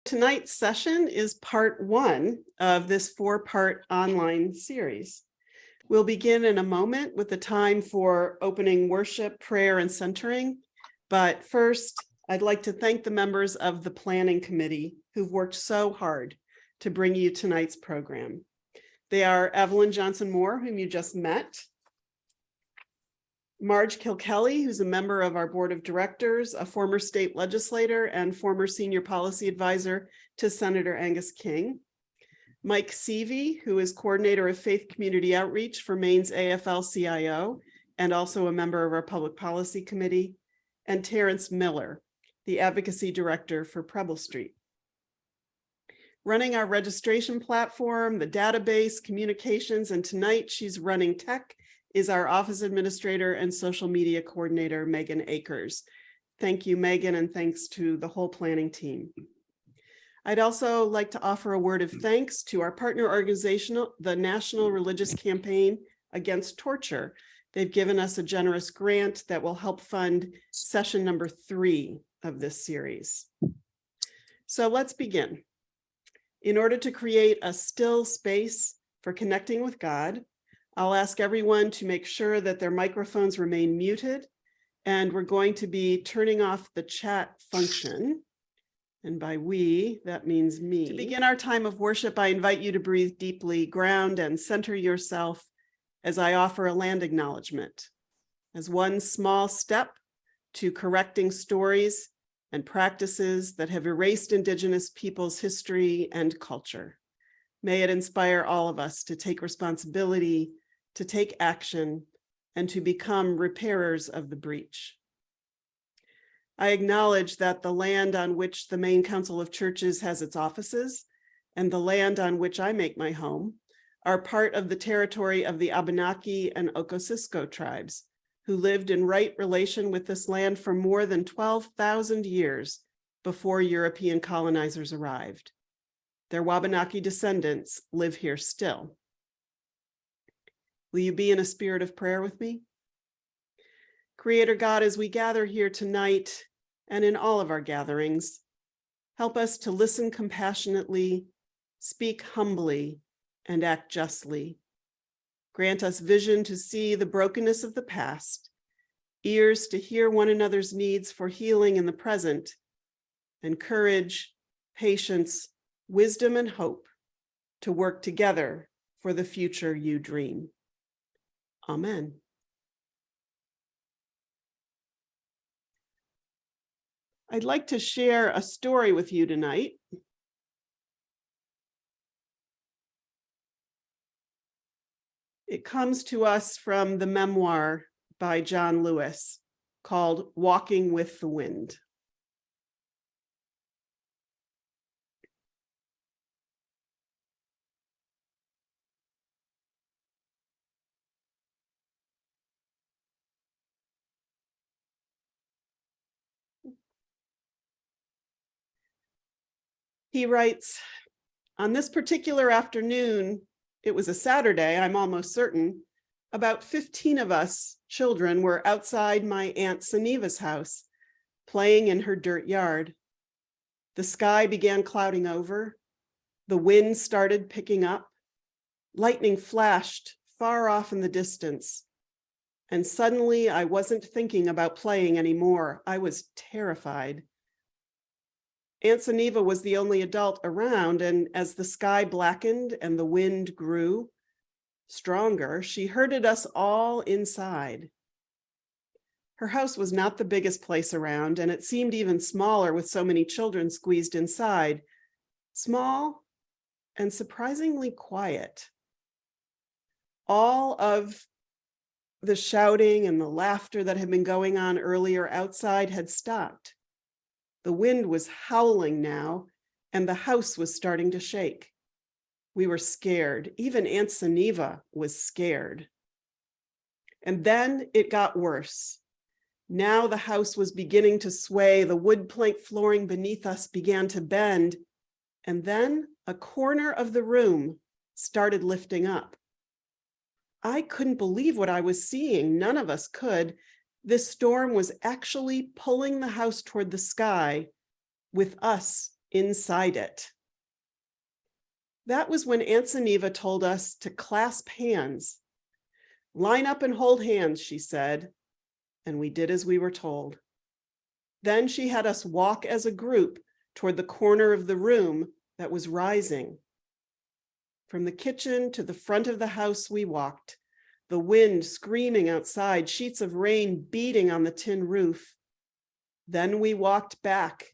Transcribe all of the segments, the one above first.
Tonight's session is part one of this four-part online series. We'll begin in a moment with the time for opening worship, prayer, and centering. But first, I'd like to thank the members of the planning committee who've worked so hard to bring you tonight's program. They are Evelyn Johnson-Moore, whom you just met, Marge Kilkelly, who's a member of our board of directors, a former state legislator and former senior policy advisor to Senator Angus King, Mike Seavey, who is coordinator of faith community outreach for Maine's AFL-CIO and also a member of our public policy committee, and Terrence Miller, the advocacy director for Preble Street. Running our registration platform, the database, communications, and tonight she's running tech is our office administrator and social media coordinator, Megan Akers. Thank you, Megan, and thanks to the whole planning team. I'd also like to offer a word of thanks to our partner organization, the National Religious Campaign Against Torture. They've given us a generous grant that will help fund session number 3 of this series. So let's begin. In order to create a still space for connecting with God, I'll ask everyone to make sure that their microphones remain muted, and we're going to be turning off the chat function. And by we, that means me. To begin our time of worship, I invite you to breathe deeply, ground, and center yourself as I offer a land acknowledgement, as one small step to correcting stories and practices that have erased Indigenous peoples' history and culture. May it inspire all of us to take responsibility, to take action, and to become repairers of the breach. I acknowledge that the land on which the Maine Council of Churches has its offices and the land on which I make my home are part of the territory of the Abenaki and Okosisco tribes, who lived in right relation with this land for more than 12,000 years before European colonizers arrived. Their Wabanaki descendants live here still. Will you be in a spirit of prayer with me? Creator God, as we gather here tonight and in all of our gatherings, help us to listen compassionately, speak humbly, and act justly. Grant us vision to see the brokenness of the past, ears to hear one another's needs for healing in the present, and courage, patience, wisdom, and hope to work together for the future you dream. Amen. I'd like to share a story with you tonight. It comes to us from the memoir by John Lewis called Walking with the Wind. He writes, on this particular afternoon, it was a Saturday, I'm almost certain, about 15 of us children were outside my Aunt Saniva's house, playing in her dirt yard. The sky began clouding over. The wind started picking up. Lightning flashed far off in the distance. And suddenly I wasn't thinking about playing anymore. I was terrified. Aunt Sunniva was the only adult around, and as the sky blackened and the wind grew stronger, she herded us all inside. Her house was not the biggest place around, and it seemed even smaller with so many children squeezed inside. Small and surprisingly quiet. All of the shouting and the laughter that had been going on earlier outside had stopped. The wind was howling now, and the house was starting to shake. We were scared. Even Aunt Sunniva was scared. And then it got worse. Now the house was beginning to sway. The wood plank flooring beneath us began to bend. And then a corner of the room started lifting up. I couldn't believe what I was seeing. None of us could. This storm was actually pulling the house toward the sky with us inside it. That was when Aunt Sunniva told us to clasp hands. Line up and hold hands, she said, and we did as we were told. Then she had us walk as a group toward the corner of the room that was rising. From the kitchen to the front of the house we walked, the wind screaming outside, sheets of rain beating on the tin roof. Then we walked back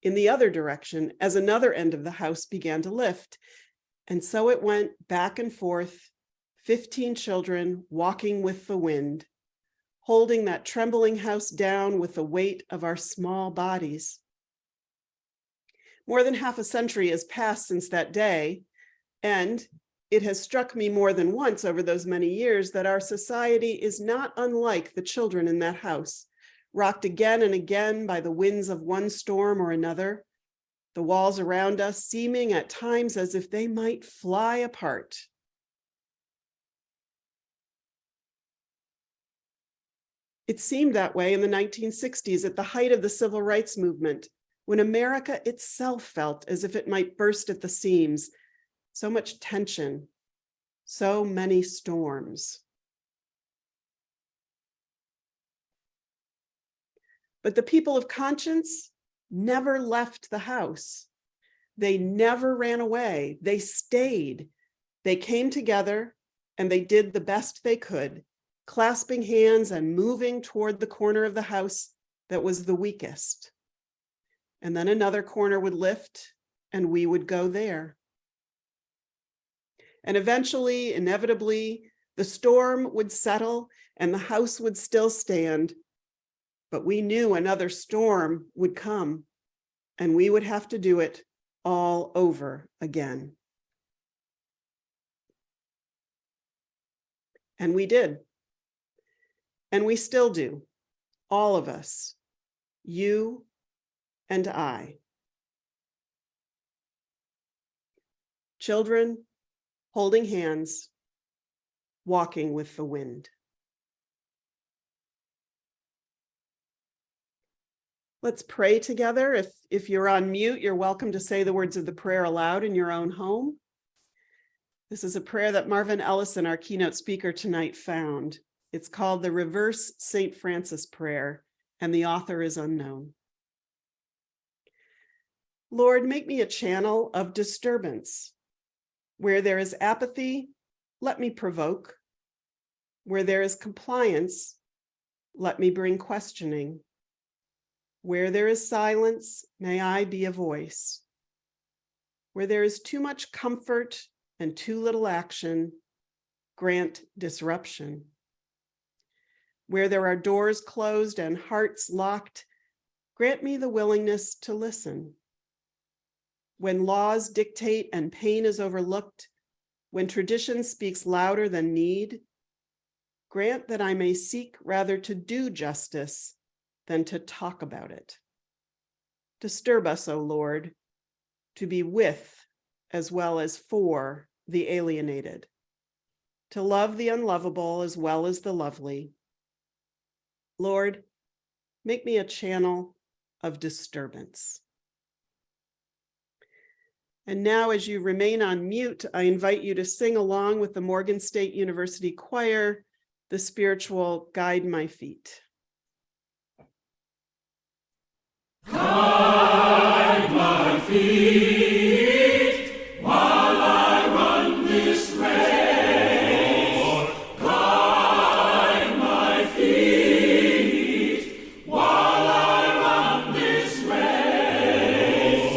in the other direction as another end of the house began to lift. And so it went back and forth, 15 children walking with the wind, holding that trembling house down with the weight of our small bodies. More than half a century has passed since that day, and it has struck me more than once over those many years that our society is not unlike the children in that house, rocked again and again by the winds of one storm or another, the walls around us seeming at times as if they might fly apart. It seemed that way in the 1960s at the height of the civil rights movement, when America itself felt as if it might burst at the seams. So much tension, so many storms. But the people of conscience never left the house. They never ran away. They stayed. They came together and they did the best they could, clasping hands and moving toward the corner of the house that was the weakest. And then another corner would lift and we would go there. And eventually, inevitably, the storm would settle and the house would still stand. But we knew another storm would come and we would have to do it all over again. And we did. And we still do. All of us. You and I. Children holding hands, walking with the wind. Let's pray together. If you're on mute, you're welcome to say the words of the prayer aloud in your own home. This is a prayer that Marvin Ellison, our keynote speaker tonight, found. It's called the Reverse St. Francis Prayer, and the author is unknown. Lord, make me a channel of disturbance. Where there is apathy, let me provoke. Where there is compliance, let me bring questioning. Where there is silence, may I be a voice. Where there is too much comfort and too little action, grant disruption. Where there are doors closed and hearts locked, grant me the willingness to listen. When laws dictate and pain is overlooked, when tradition speaks louder than need, grant that I may seek rather to do justice than to talk about it. Disturb us, O Lord, to be with as well as for the alienated, to love the unlovable as well as the lovely. Lord, make me a channel of disturbance. And now, as you remain on mute, I invite you to sing along with the Morgan State University Choir, the spiritual Guide My Feet. Guide my feet while I run this race. Guide my feet while I run this race.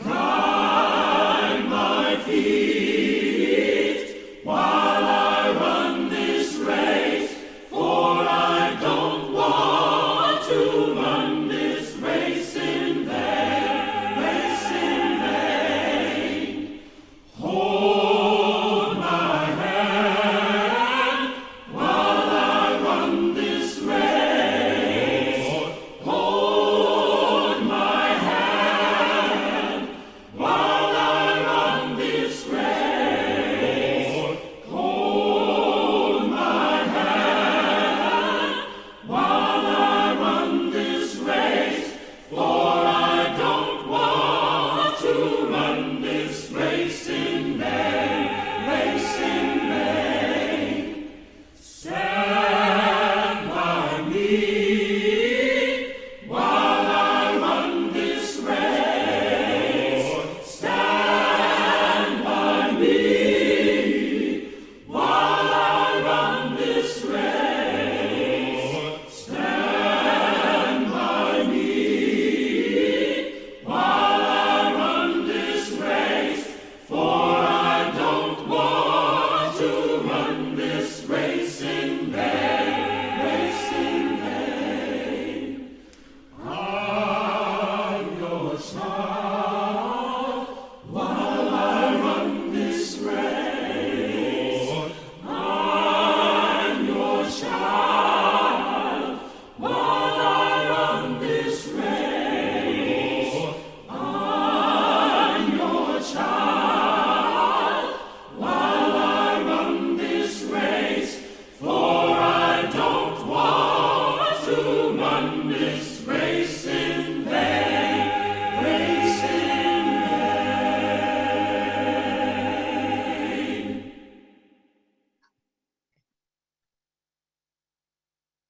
Guide my feet while I run this race, for I don't want to run this race in vain, race in vain. Hold my hand while I run this race. Hold my hand while I run this race. Hold my hand while I run this race, for I don't want to run this race in vain, race in vain. Stand by me while I run this race. Stand by me while I run this race. Stand by me while I run this race, for I don't want to run this race in vain, race in vain. I'm your child while I run this race. I'm your child while I run this race. I'm your child while I run this race, for I don't want to run this race in vain, race in vain.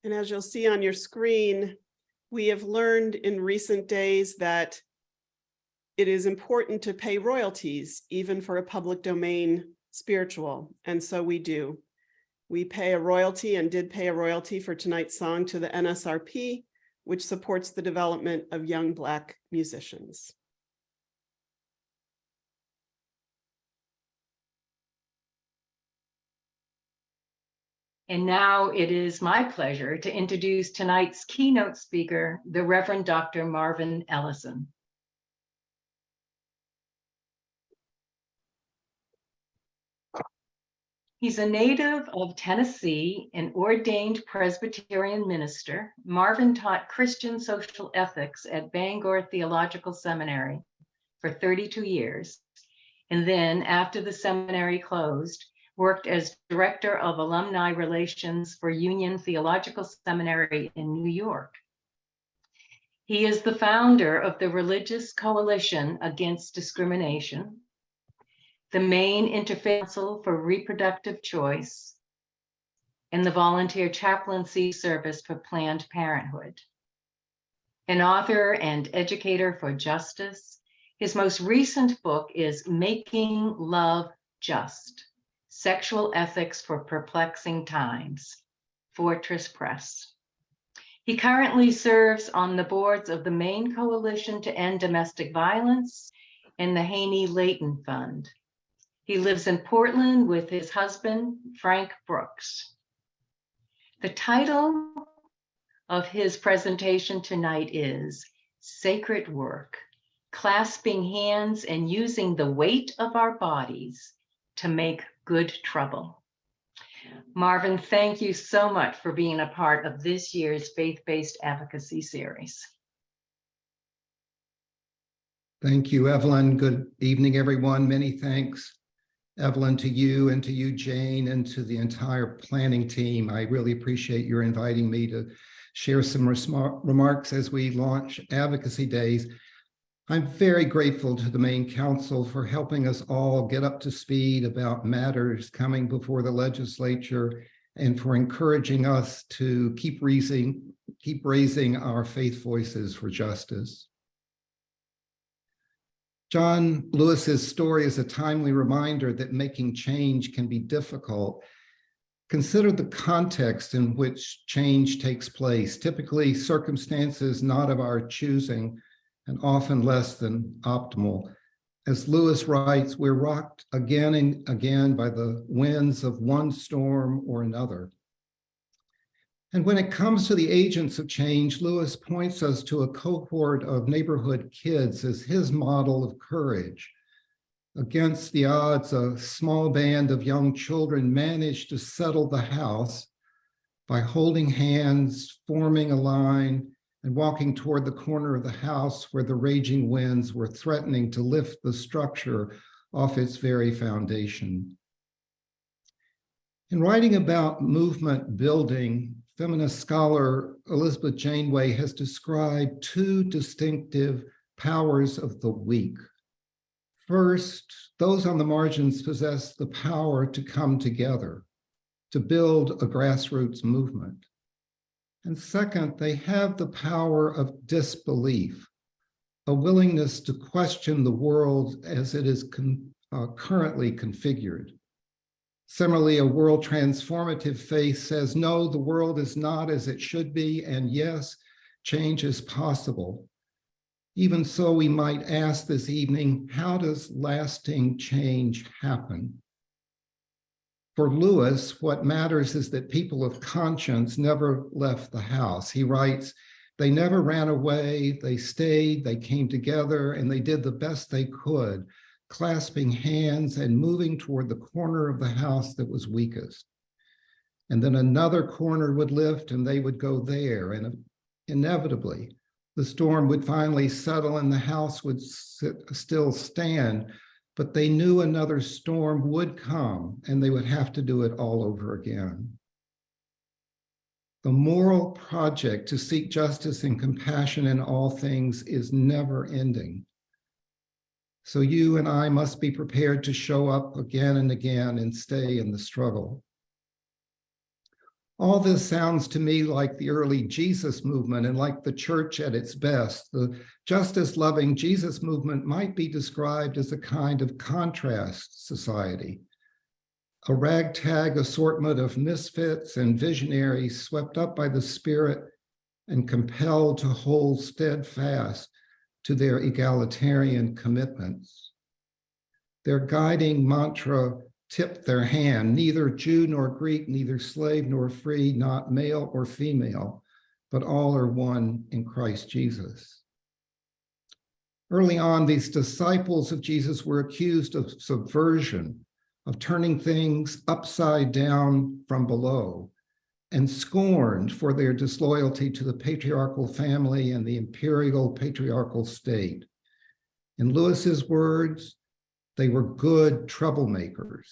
And as you'll see on your screen, we have learned in recent days that it is important to pay royalties, even for a public domain spiritual. And so we do. We pay a royalty and did pay a royalty for tonight's song to the NSRP, which supports the development of young Black musicians. And now it is my pleasure to introduce tonight's keynote speaker, the Reverend Dr. Marvin Ellison. He's a native of Tennessee, an ordained Presbyterian minister. Marvin taught Christian social ethics at Bangor Theological Seminary for 32 years. And then after the seminary closed, worked as director of alumni relations for Union Theological Seminary in New York. He is the founder of the Religious Coalition Against Discrimination, the Maine Interfaith Council for Reproductive Choice, and the Volunteer Chaplaincy Service for Planned Parenthood. An author and educator for justice, his most recent book is Making Love Just: Sexual Ethics for Perplexing Times, Fortress Press. He currently serves on the boards of the Maine Coalition to End Domestic Violence and the Haney-Leighton Fund. He lives in Portland with his husband, Frank Brooks. The title of his presentation tonight is Sacred Work: Clasping Hands and Using the Weight of Our Bodies to Make Good Trouble. Marvin, thank you so much for being a part of this year's faith-based advocacy series. Thank you, Evelyn. Good evening, everyone. Many thanks, Evelyn, to you and to you, Jane, and to the entire planning team. I really appreciate your inviting me to share some remarks as we launch Advocacy Days. I'm very grateful to the main council for helping us all get up to speed about matters coming before the legislature and for encouraging us to keep raising our faith voices for justice. John Lewis's story is a timely reminder that making change can be difficult. Consider the context in which change takes place, typically circumstances not of our choosing and often less than optimal. As Lewis writes, we're rocked again and again by the winds of one storm or another. And when it comes to the agents of change, Lewis points us to a cohort of neighborhood kids as his model of courage. Against the odds, a small band of young children managed to settle the house by holding hands, forming a line, and walking toward the corner of the house where the raging winds were threatening to lift the structure off its very foundation. In writing about movement building, feminist scholar Elizabeth Janeway has described two distinctive powers of the weak. First, those on the margins possess the power to come together, to build a grassroots movement. And second, they have the power of disbelief, a willingness to question the world as it is currently configured. Similarly, a world transformative faith says, no, the world is not as it should be, and yes, change is possible. Even so, we might ask this evening, how does lasting change happen? For Lewis, what matters is that people of conscience never left the house. He writes, they never ran away, they stayed, they came together, and they did the best they could, clasping hands and moving toward the corner of the house that was weakest. And then another corner would lift and they would go there, and inevitably, the storm would finally settle and the house would still stand, but they knew another storm would come and they would have to do it all over again. The moral project to seek justice and compassion in all things is never ending. So you and I must be prepared to show up again and again and stay in the struggle. All this sounds to me like the early Jesus movement and like the church at its best. The justice-loving Jesus movement might be described as a kind of contrast society, a ragtag assortment of misfits and visionaries swept up by the Spirit and compelled to hold steadfast to their egalitarian commitments. Their guiding mantra tipped their hand, neither Jew nor Greek, neither slave nor free, not male or female, but all are one in Christ Jesus. Early on, these disciples of Jesus were accused of subversion, of turning things upside down from below, and scorned for their disloyalty to the patriarchal family and the imperial patriarchal state. In Lewis's words, they were good troublemakers.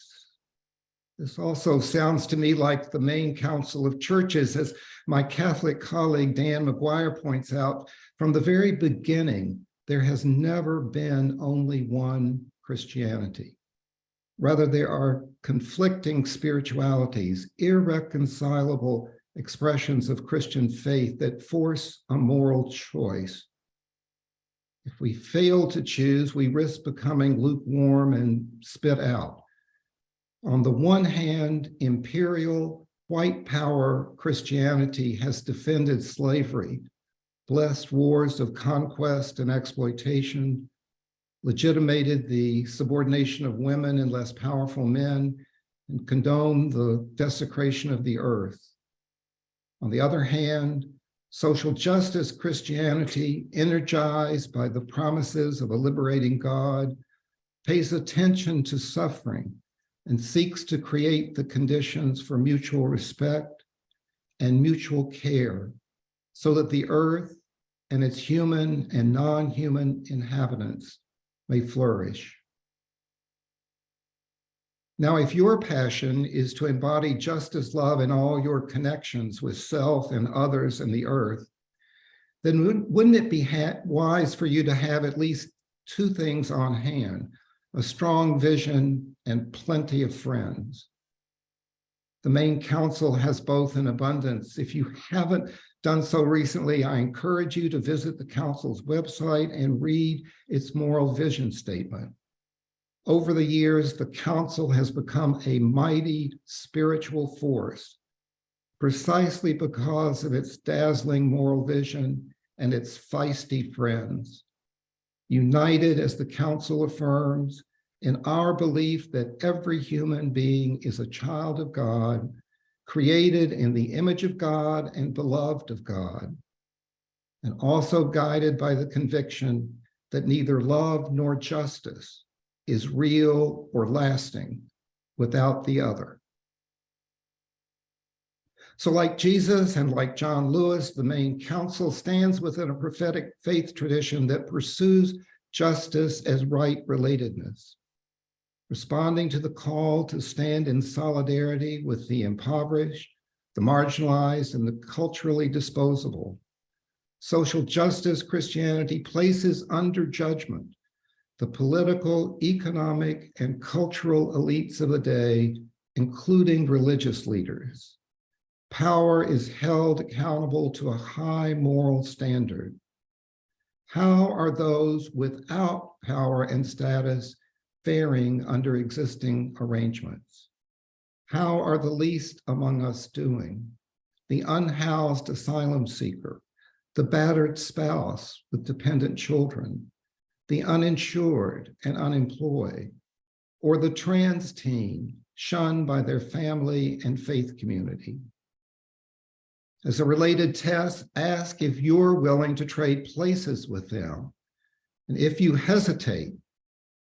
This also sounds to me like the main council of churches, as my Catholic colleague Dan McGuire points out. From the very beginning, there has never been only one Christianity. Rather, there are conflicting spiritualities, irreconcilable expressions of Christian faith that force a moral choice. If we fail to choose, we risk becoming lukewarm and spit out. On the one hand, imperial white power Christianity has defended slavery, blessed wars of conquest and exploitation, legitimated the subordination of women and less powerful men, and condoned the desecration of the earth. On the other hand, social justice Christianity, energized by the promises of a liberating God, pays attention to suffering and seeks to create the conditions for mutual respect and mutual care so that the earth and its human and non-human inhabitants may flourish. Now, if your passion is to embody justice, love in all your connections with self and others and the earth, then wouldn't it be wise for you to have at least two things on hand, a strong vision and plenty of friends? The main council has both in abundance. If you haven't done so recently, I encourage you to visit the council's website and read its moral vision statement. Over the years, the council has become a mighty spiritual force, precisely because of its dazzling moral vision and its feisty friends. United, as the council affirms, in our belief that every human being is a child of God, created in the image of God and beloved of God, and also guided by the conviction that neither love nor justice is real or lasting without the other. So like Jesus and like John Lewis, the main council stands within a prophetic faith tradition that pursues justice as right relatedness, responding to the call to stand in solidarity with the impoverished, the marginalized, and the culturally disposable. Social justice Christianity places under judgment the political, economic, and cultural elites of the day, including religious leaders. Power is held accountable to a high moral standard. How are those without power and status faring under existing arrangements? How are the least among us doing? The unhoused asylum seeker, the battered spouse with dependent children, the uninsured and unemployed, or the trans teen shunned by their family and faith community. As a related test, ask if you're willing to trade places with them. And if you hesitate,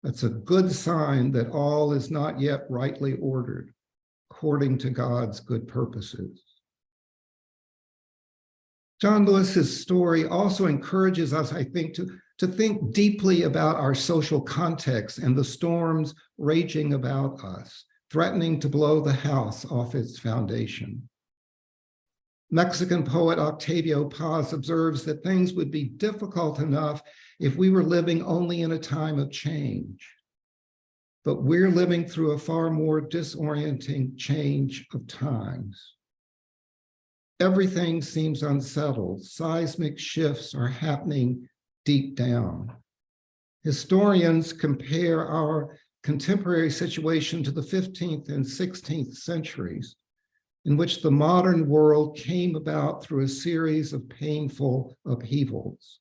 that's a good sign that all is not yet rightly ordered according to God's good purposes. John Lewis's story also encourages us, I think, to think deeply about our social context and the storms raging about us, threatening to blow the house off its foundation. Mexican poet Octavio Paz observes that things would be difficult enough if we were living only in a time of change. But we're living through a far more disorienting change of times. Everything seems unsettled. Seismic shifts are happening deep down. Historians compare our contemporary situation to the 15th and 16th centuries, in which the modern world came about through a series of painful upheavals.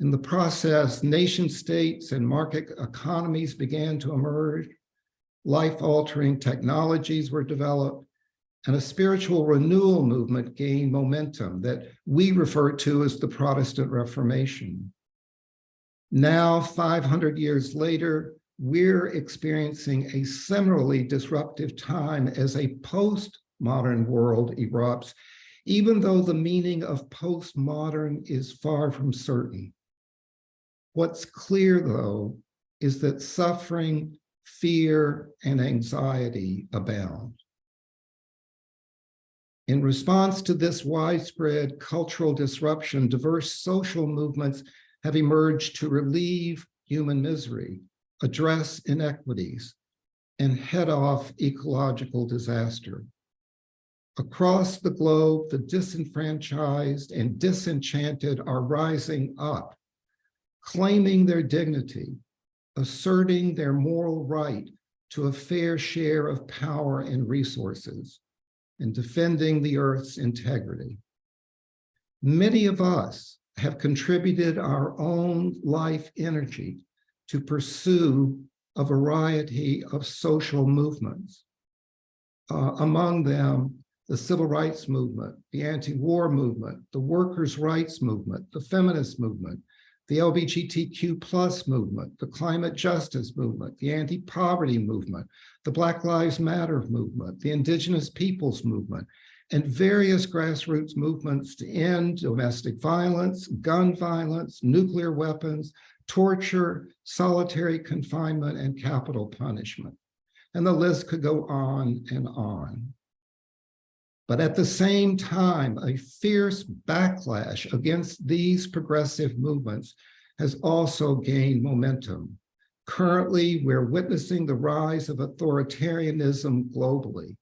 In the process, nation states and market economies began to emerge, life-altering technologies were developed, and a spiritual renewal movement gained momentum that we refer to as the Protestant Reformation. Now, 500 years later, we're experiencing a similarly disruptive time as a postmodern world erupts, even though the meaning of postmodern is far from certain. What's clear, though, is that suffering, fear, and anxiety abound. In response to this widespread cultural disruption, diverse social movements have emerged to relieve human misery, address inequities, and head off ecological disaster. Across the globe, the disenfranchised and disenchanted are rising up, claiming their dignity, asserting their moral right to a fair share of power and resources, and defending the earth's integrity. Many of us have contributed our own life energy to pursue a variety of social movements. Among them, the civil rights movement, the anti-war movement, the workers' rights movement, the feminist movement, the LGBTQ+ movement, the climate justice movement, the anti-poverty movement, the Black Lives Matter movement, the Indigenous Peoples movement, and various grassroots movements to end domestic violence, gun violence, nuclear weapons, torture, solitary confinement, and capital punishment. And the list could go on and on. But at the same time, a fierce backlash against these progressive movements has also gained momentum. Currently, we're witnessing the rise of authoritarianism globally.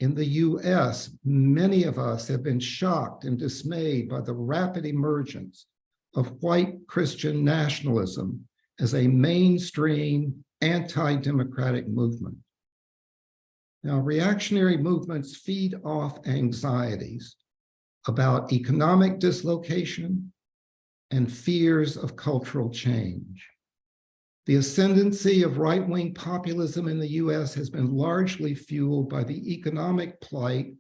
In the US, many of us have been shocked and dismayed by the rapid emergence of white Christian nationalism as a mainstream anti-democratic movement. Now, reactionary movements feed off anxieties about economic dislocation and fears of cultural change. The ascendancy of right-wing populism in the US has been largely fueled by the economic plight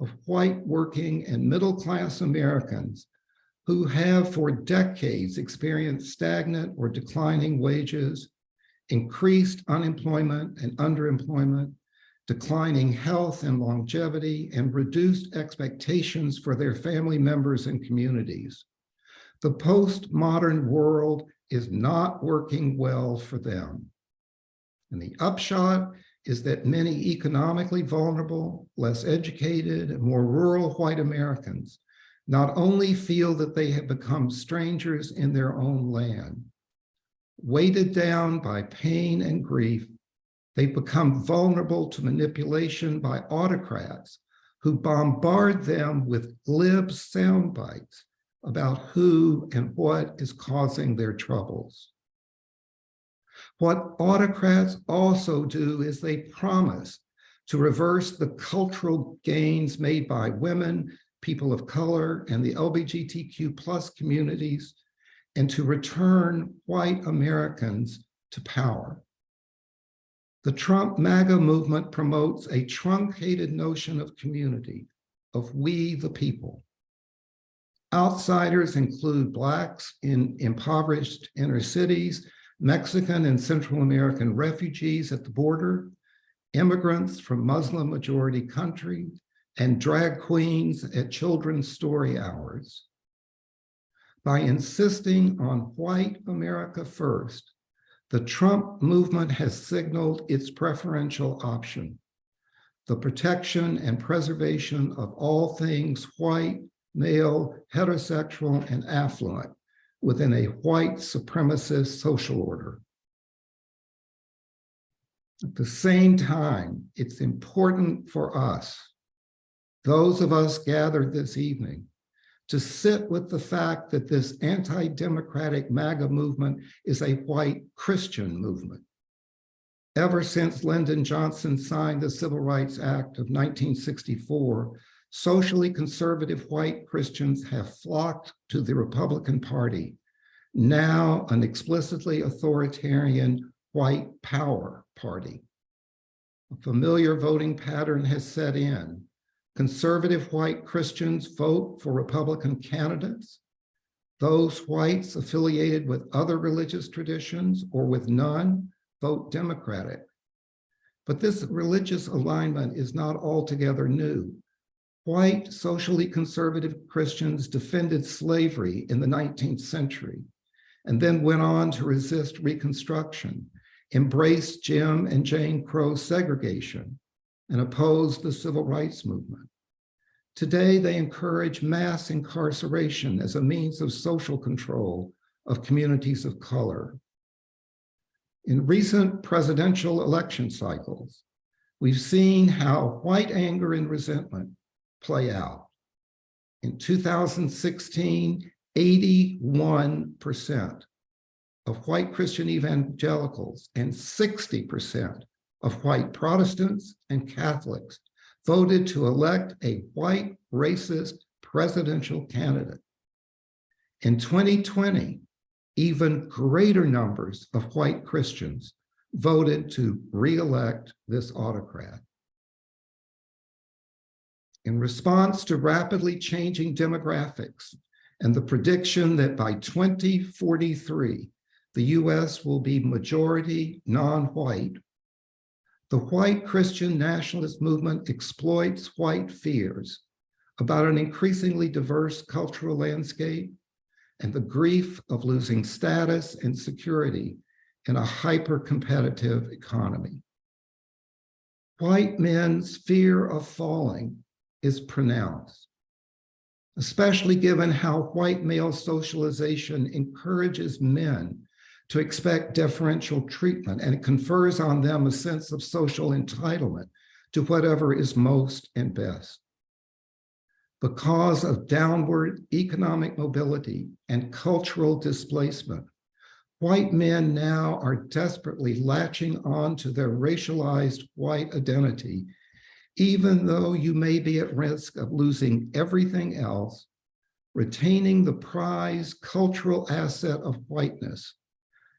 of white working and middle-class Americans who have for decades experienced stagnant or declining wages, increased unemployment and underemployment, declining health and longevity, and reduced expectations for their family members and communities. The postmodern world is not working well for them. And the upshot is that many economically vulnerable, less educated, and more rural white Americans not only feel that they have become strangers in their own land, weighted down by pain and grief, they've become vulnerable to manipulation by autocrats who bombard them with glib sound bites about who and what is causing their troubles. What autocrats also do is they promise to reverse the cultural gains made by women, people of color, and the LGBTQ+ communities, and to return white Americans to power. The Trump MAGA movement promotes a truncated notion of community, of we the people. Outsiders include Blacks in impoverished inner cities, Mexican and Central American refugees at the border, immigrants from Muslim-majority countries, and drag queens at children's story hours. By insisting on white America first, the Trump movement has signaled its preferential option, the protection and preservation of all things white, male, heterosexual, and affluent within a white supremacist social order. At the same time, it's important for us, those of us gathered this evening, to sit with the fact that this anti-democratic MAGA movement is a white Christian movement. Ever since Lyndon Johnson signed the Civil Rights Act of 1964, socially conservative white Christians have flocked to the Republican Party, now an explicitly authoritarian white power party. A familiar voting pattern has set in. Conservative white Christians vote for Republican candidates. Those whites affiliated with other religious traditions or with none vote Democratic. But this religious alignment is not altogether new. White, socially conservative Christians defended slavery in the 19th century and then went on to resist Reconstruction, embraced Jim and Jane Crow segregation, and opposed the civil rights movement. Today, they encourage mass incarceration as a means of social control of communities of color. In recent presidential election cycles, we've seen how white anger and resentment play out. In 2016, 81% of white Christian evangelicals and 60% of white Protestants and Catholics voted to elect a white racist presidential candidate. In 2020, even greater numbers of white Christians voted to re-elect this autocrat. In response to rapidly changing demographics and the prediction that by 2043, the US will be majority non-white, the white Christian nationalist movement exploits white fears about an increasingly diverse cultural landscape and the grief of losing status and security in a hyper-competitive economy. White men's fear of falling is pronounced, especially given how white male socialization encourages men to expect deferential treatment and confers on them a sense of social entitlement to whatever is most and best. Because of downward economic mobility and cultural displacement, white men now are desperately latching on to their racialized white identity, even though you may be at risk of losing everything else. Retaining the prized cultural asset of whiteness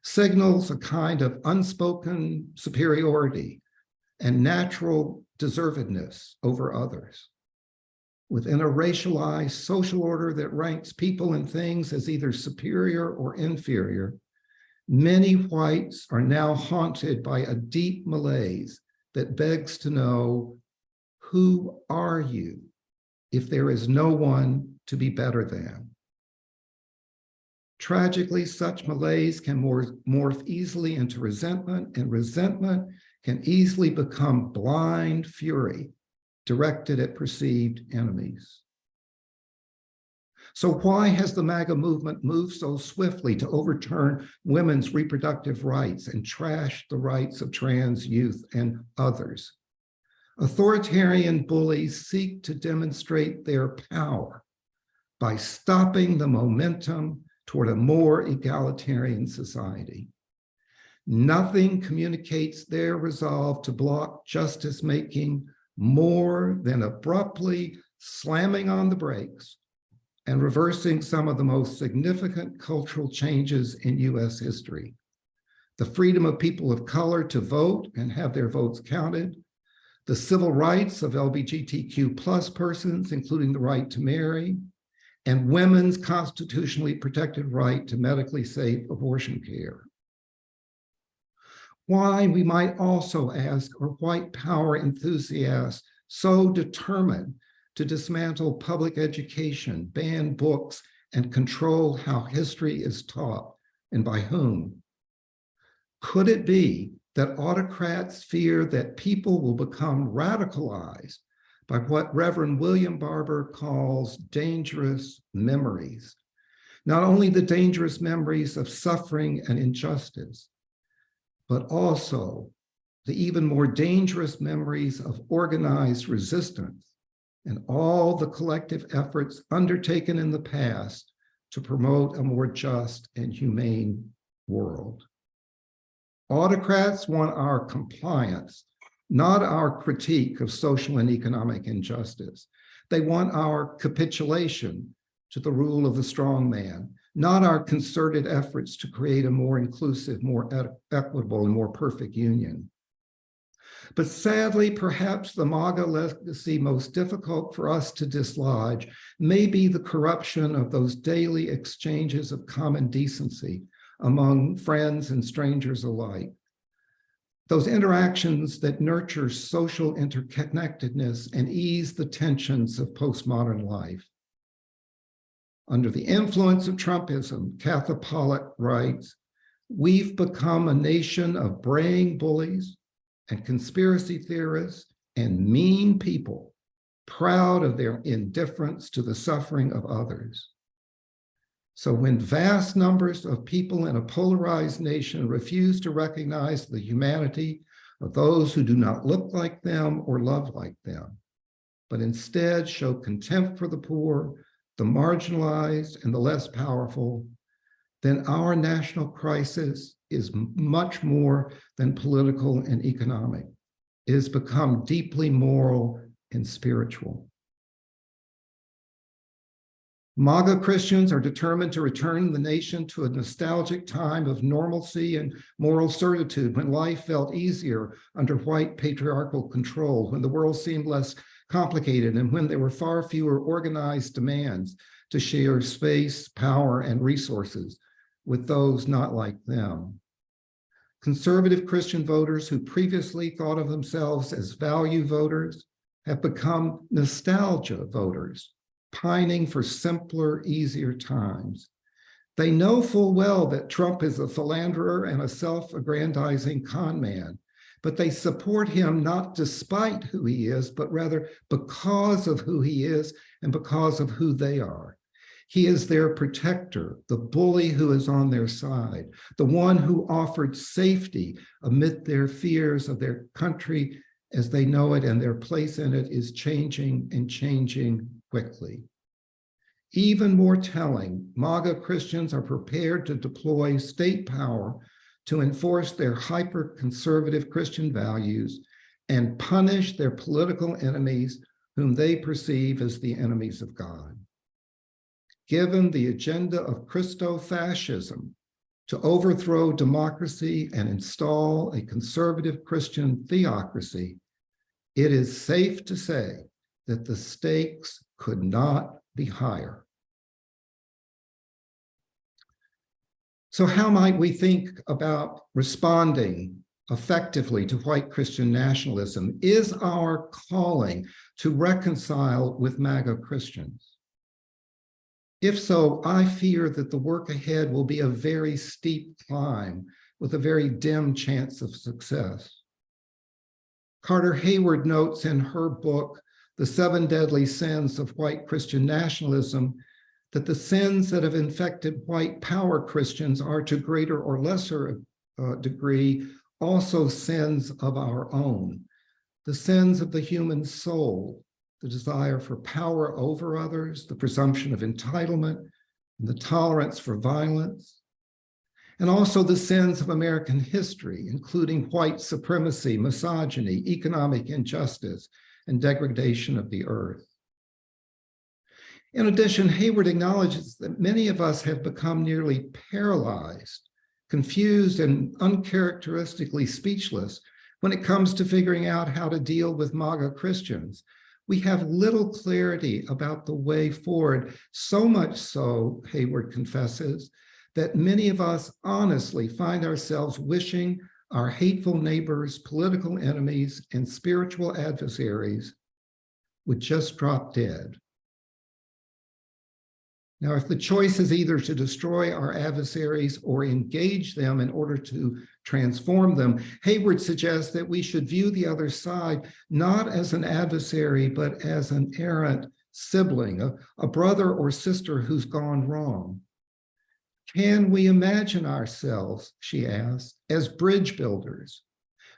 signals a kind of unspoken superiority and natural deservedness over others. Within a racialized social order that ranks people and things as either superior or inferior, many whites are now haunted by a deep malaise that begs to know, who are you if there is no one to be better than? Tragically, such malaise can morph easily into resentment, and resentment can easily become blind fury directed at perceived enemies. So why has the MAGA movement moved so swiftly to overturn women's reproductive rights and trash the rights of trans youth and others? Authoritarian bullies seek to demonstrate their power by stopping the momentum toward a more egalitarian society. Nothing communicates their resolve to block justice-making more than abruptly slamming on the brakes and reversing some of the most significant cultural changes in US history. The freedom of people of color to vote and have their votes counted, the civil rights of LGBTQ+ persons, including the right to marry, and women's constitutionally protected right to medically safe abortion care. Why, we might also ask, are white power enthusiasts so determined to dismantle public education, ban books, and control how history is taught and by whom? Could it be that autocrats fear that people will become radicalized by what Reverend William Barber calls dangerous memories? Not only the dangerous memories of suffering and injustice, but also the even more dangerous memories of organized resistance and all the collective efforts undertaken in the past to promote a more just and humane world. Autocrats want our compliance, not our critique of social and economic injustice. They want our capitulation to the rule of the strong man, not our concerted efforts to create a more inclusive, more equitable, and more perfect union. But sadly, perhaps the MAGA legacy most difficult for us to dislodge may be the corruption of those daily exchanges of common decency among friends and strangers alike. Those interactions that nurture social interconnectedness and ease the tensions of postmodern life. Under the influence of Trumpism, Katha Pollitt writes, "We've become a nation of braying bullies and conspiracy theorists and mean people, proud of their indifference to the suffering of others." So when vast numbers of people in a polarized nation refuse to recognize the humanity of those who do not look like them or love like them, but instead show contempt for the poor, the marginalized, and the less powerful, then our national crisis is much more than political and economic. It has become deeply moral and spiritual. MAGA Christians are determined to return the nation to a nostalgic time of normalcy and moral certitude, when life felt easier under white patriarchal control, when the world seemed less complicated, and when there were far fewer organized demands to share space, power, and resources with those not like them. Conservative Christian voters who previously thought of themselves as value voters have become nostalgia voters, pining for simpler, easier times. They know full well that Trump is a philanderer and a self-aggrandizing con man, but they support him not despite who he is, but rather because of who he is and because of who they are. He is their protector, the bully who is on their side, the one who offered safety amid their fears of their country as they know it, and their place in it is changing and changing quickly. Even more telling, MAGA Christians are prepared to deploy state power to enforce their hyper-conservative Christian values and punish their political enemies whom they perceive as the enemies of God. Given the agenda of Christo-fascism to overthrow democracy and install a conservative Christian theocracy, it is safe to say that the stakes could not be higher. So how might we think about responding effectively to white Christian nationalism? Is our calling to reconcile with MAGA Christians? If so, I fear that the work ahead will be a very steep climb with a very dim chance of success. Carter Hayward notes in her book, The 7 Deadly Sins of White Christian Nationalism, that the sins that have infected white power Christians are to greater or lesser degree also sins of our own, the sins of the human soul, the desire for power over others, the presumption of entitlement, and the tolerance for violence, and also the sins of American history, including white supremacy, misogyny, economic injustice, and degradation of the earth. In addition, Hayward acknowledges that many of us have become nearly paralyzed, confused, and uncharacteristically speechless when it comes to figuring out how to deal with MAGA Christians. We have little clarity about the way forward, so much so, Hayward confesses, that many of us honestly find ourselves wishing our hateful neighbors, political enemies, and spiritual adversaries would just drop dead. Now, if the choice is either to destroy our adversaries or engage them in order to transform them, Hayward suggests that we should view the other side not as an adversary, but as an errant sibling, a brother or sister who's gone wrong. Can we imagine ourselves, she asks, as bridge builders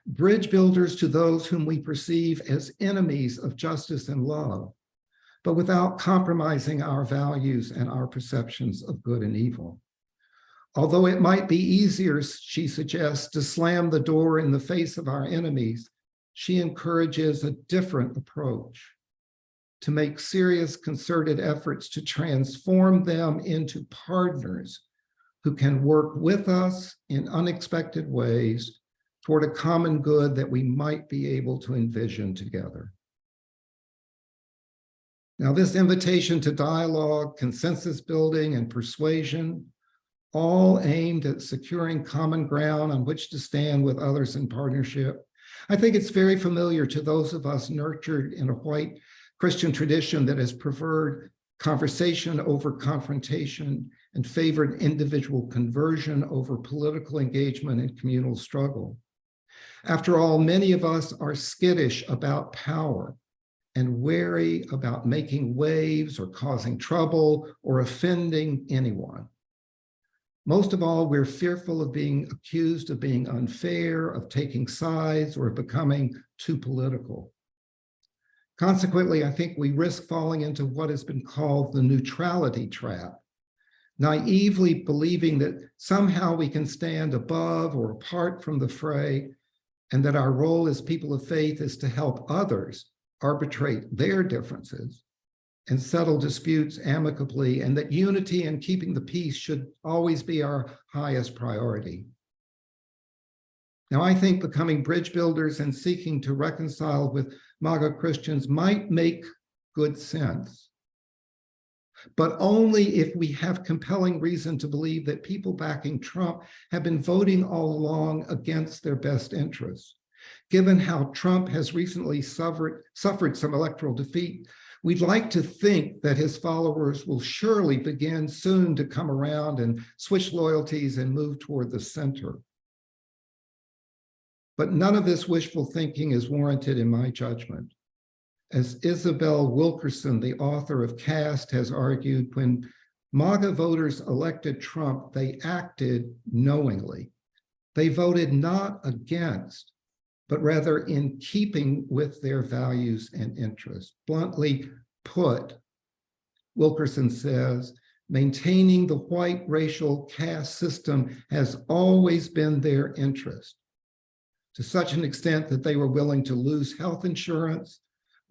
to those whom we perceive as enemies of justice and love, but without compromising our values and our perceptions of good and evil? Although it might be easier, she suggests, to slam the door in the face of our enemies, she encourages a different approach, to make serious concerted efforts to transform them into partners who can work with us in unexpected ways toward a common good that we might be able to envision together. Now, this invitation to dialogue, consensus building, and persuasion, all aimed at securing common ground on which to stand with others in partnership, I think it's very familiar to those of us nurtured in a white Christian tradition that has preferred conversation over confrontation and favored individual conversion over political engagement and communal struggle. After all, many of us are skittish about power and wary about making waves or causing trouble or offending anyone. Most of all, we're fearful of being accused of being unfair, of taking sides, or becoming too political. Consequently, I think we risk falling into what has been called the neutrality trap, naively believing that somehow we can stand above or apart from the fray, and that our role as people of faith is to help others arbitrate their differences and settle disputes amicably, and that unity and keeping the peace should always be our highest priority. Now, I think becoming bridge builders and seeking to reconcile with MAGA Christians might make good sense, but only if we have compelling reason to believe that people backing Trump have been voting all along against their best interests. Given how Trump has recently suffered some electoral defeat, we'd like to think that his followers will surely begin soon to come around and switch loyalties and move toward the center. But none of this wishful thinking is warranted in my judgment. As Isabel Wilkerson, the author of Caste, has argued, when MAGA voters elected Trump, they acted knowingly. They voted not against, but rather in keeping with their values and interests. Bluntly put, Wilkerson says, maintaining the white racial caste system has always been their interest, to such an extent that they were willing to lose health insurance,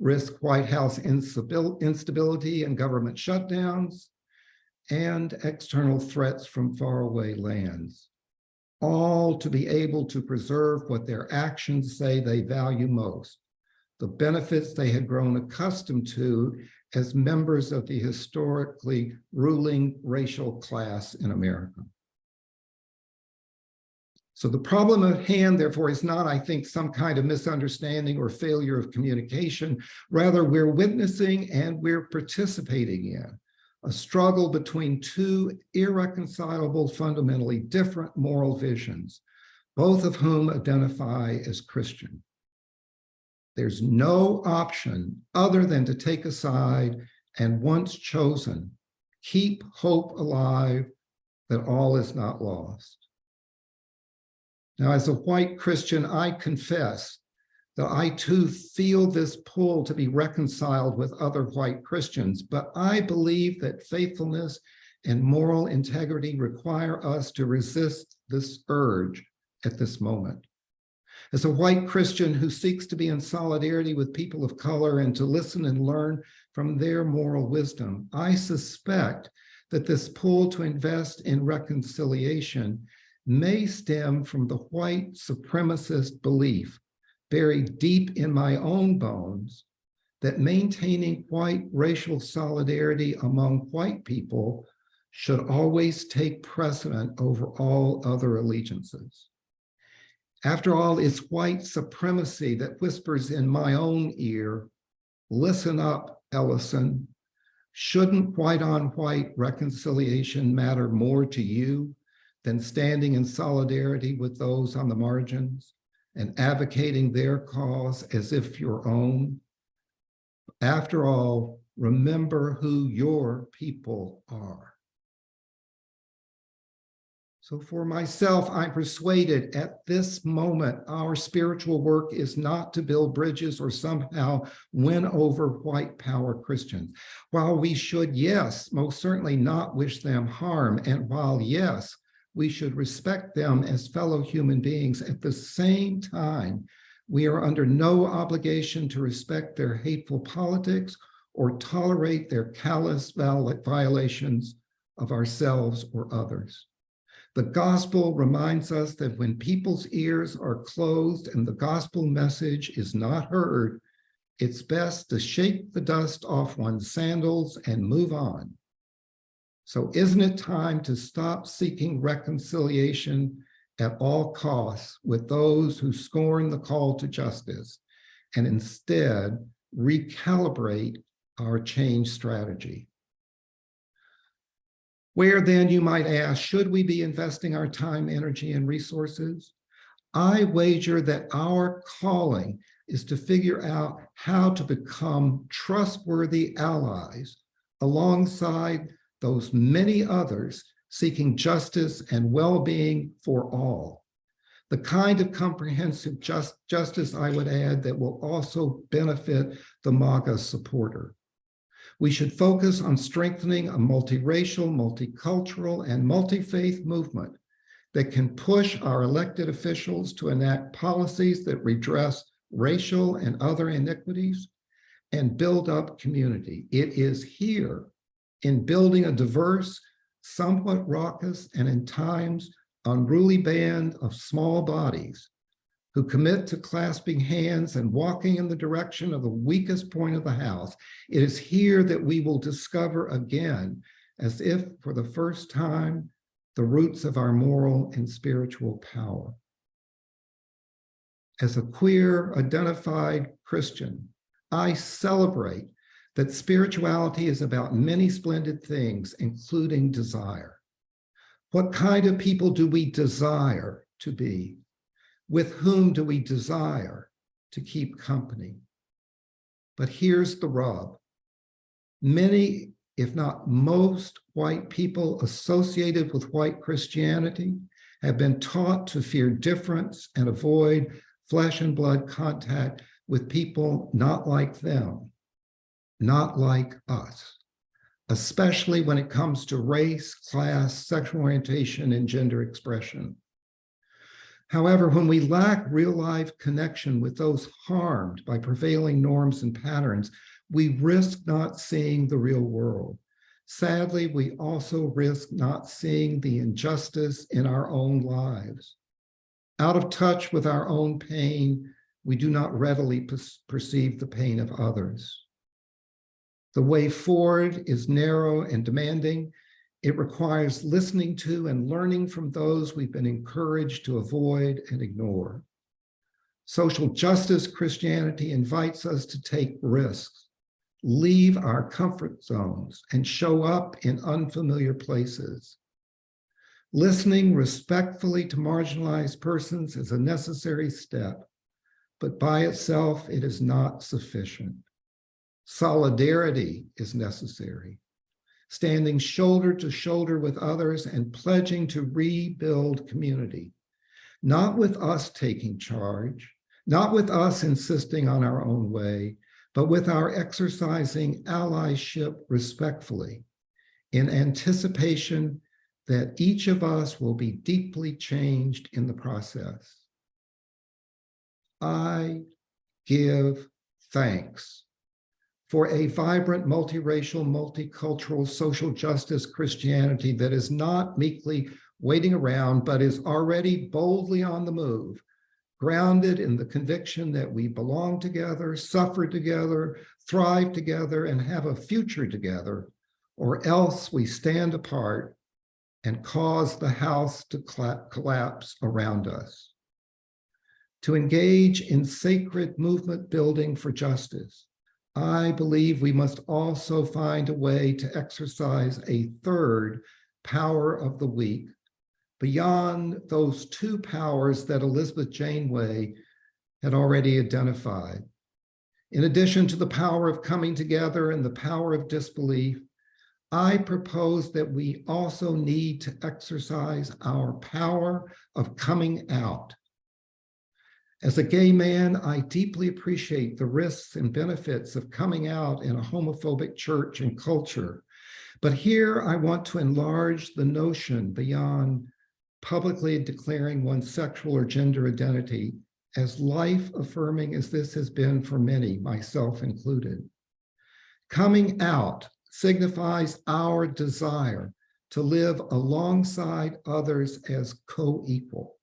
risk White House instability and government shutdowns, and external threats from faraway lands, all to be able to preserve what their actions say they value most, the benefits they had grown accustomed to as members of the historically ruling racial class in America. So the problem at hand, therefore, is not, I think, some kind of misunderstanding or failure of communication. Rather, we're witnessing and we're participating in a struggle between two irreconcilable, fundamentally different moral visions, both of whom identify as Christian. There's no option other than to take a side and, once chosen, keep hope alive that all is not lost. Now, as a white Christian, I confess that I too feel this pull to be reconciled with other white Christians, but I believe that faithfulness and moral integrity require us to resist this urge at this moment. As a white Christian who seeks to be in solidarity with people of color and to listen and learn from their moral wisdom, I suspect that this pull to invest in reconciliation may stem from the white supremacist belief buried deep in my own bones that maintaining white racial solidarity among white people should always take precedent over all other allegiances. After all, it's white supremacy that whispers in my own ear, listen up, Ellison. Shouldn't white-on-white reconciliation matter more to you than standing in solidarity with those on the margins and advocating their cause as if your own? After all, remember who your people are. So for myself, I'm persuaded at this moment, our spiritual work is not to build bridges or somehow win over white power Christians. While we should, yes, most certainly not wish them harm, and while, yes, we should respect them as fellow human beings, at the same time, we are under no obligation to respect their hateful politics or tolerate their callous violations of ourselves or others. The gospel reminds us that when people's ears are closed and the gospel message is not heard, it's best to shake the dust off one's sandals and move on. So isn't it time to stop seeking reconciliation at all costs with those who scorn the call to justice and instead recalibrate our change strategy? Where then, you might ask, should we be investing our time, energy, and resources? I wager that our calling is to figure out how to become trustworthy allies alongside those many others seeking justice and well-being for all. The kind of comprehensive justice, I would add, that will also benefit the MAGA supporter. We should focus on strengthening a multiracial, multicultural, and multi-faith movement that can push our elected officials to enact policies that redress racial and other iniquities and build up community. It is here, in building a diverse, somewhat raucous, and in times unruly band of small bodies who commit to clasping hands and walking in the direction of the weakest point of the house. It is here that we will discover again, as if for the first time, the roots of our moral and spiritual power. As a queer, identified Christian, I celebrate that spirituality is about many splendid things, including desire. What kind of people do we desire to be? With whom do we desire to keep company? But here's the rub. Many, if not most, white people associated with white Christianity have been taught to fear difference and avoid flesh and blood contact with people not like them, not like us, especially when it comes to race, class, sexual orientation, and gender expression. However, when we lack real-life connection with those harmed by prevailing norms and patterns, we risk not seeing the real world. Sadly, we also risk not seeing the injustice in our own lives. Out of touch with our own pain, we do not readily perceive the pain of others. The way forward is narrow and demanding. It requires listening to and learning from those we've been encouraged to avoid and ignore. Social justice Christianity invites us to take risks, leave our comfort zones, and show up in unfamiliar places. Listening respectfully to marginalized persons is a necessary step, but by itself, it is not sufficient. Solidarity is necessary. Standing shoulder to shoulder with others and pledging to rebuild community, not with us taking charge, not with us insisting on our own way, but with our exercising allyship respectfully, in anticipation that each of us will be deeply changed in the process. I give thanks for a vibrant, multiracial, multicultural, social justice Christianity that is not meekly waiting around, but is already boldly on the move, grounded in the conviction that we belong together, suffer together, thrive together, and have a future together, or else we stand apart and cause the house to collapse around us. To engage in sacred movement building for justice, I believe we must also find a way to exercise a third power of the week beyond those two powers that Elizabeth Janeway had already identified. In addition to the power of coming together and the power of disbelief, I propose that we also need to exercise our power of coming out. As a gay man, I deeply appreciate the risks and benefits of coming out in a homophobic church and culture. But here I want to enlarge the notion beyond publicly declaring one's sexual or gender identity, as life-affirming as this has been for many, myself included. Coming out signifies our desire to live alongside others as co-equal,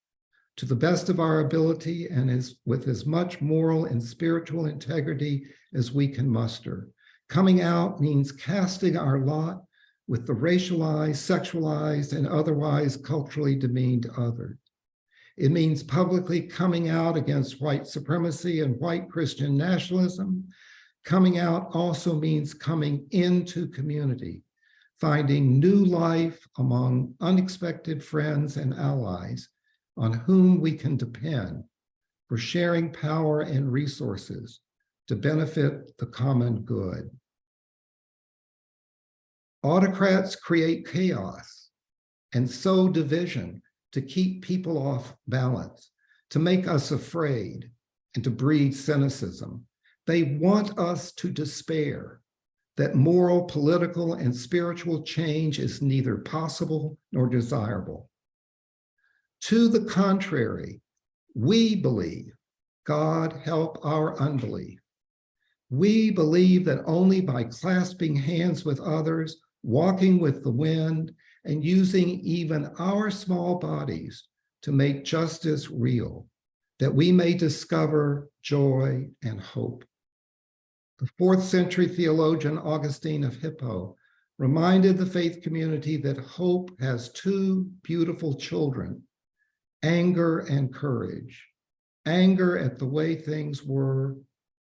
to the best of our ability and with as much moral and spiritual integrity as we can muster. Coming out means casting our lot with the racialized, sexualized, and otherwise culturally demeaned other. It means publicly coming out against white supremacy and white Christian nationalism. Coming out also means coming into community, finding new life among unexpected friends and allies on whom we can depend for sharing power and resources to benefit the common good. Autocrats create chaos and sow division to keep people off balance, to make us afraid, and to breed cynicism. They want us to despair that moral, political, and spiritual change is neither possible nor desirable. To the contrary, we believe, God help our unbelief. We believe that only by clasping hands with others, walking with the wind, and using even our small bodies to make justice real, that we may discover joy and hope. The 4th century theologian Augustine of Hippo reminded the faith community that hope has two beautiful children, anger and courage. Anger at the way things were,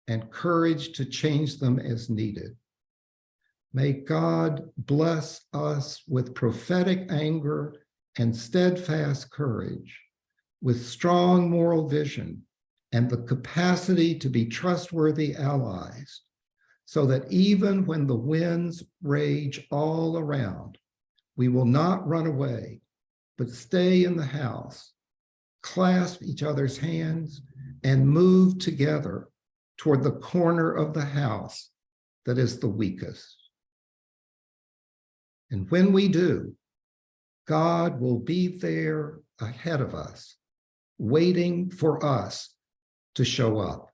and courage to change them as needed. May God bless us with prophetic anger and steadfast courage, with strong moral vision and the capacity to be trustworthy allies, so that even when the winds rage all around, we will not run away, but stay in the house, clasp each other's hands, and move together toward the corner of the house that is the weakest. And when we do, God will be there ahead of us, waiting for us to show up.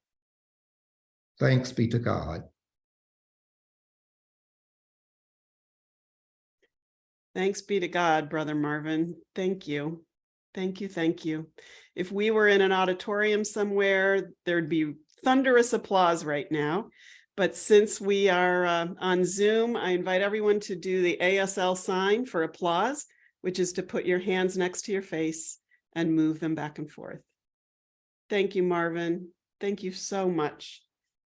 Thanks be to God. Thanks be to God, Brother Marvin. Thank you. Thank you. Thank you. If we were in an auditorium somewhere, there'd be thunderous applause right now. But since we are on Zoom, I invite everyone to do the ASL sign for applause, which is to put your hands next to your face and move them back and forth. Thank you, Marvin. Thank you so much.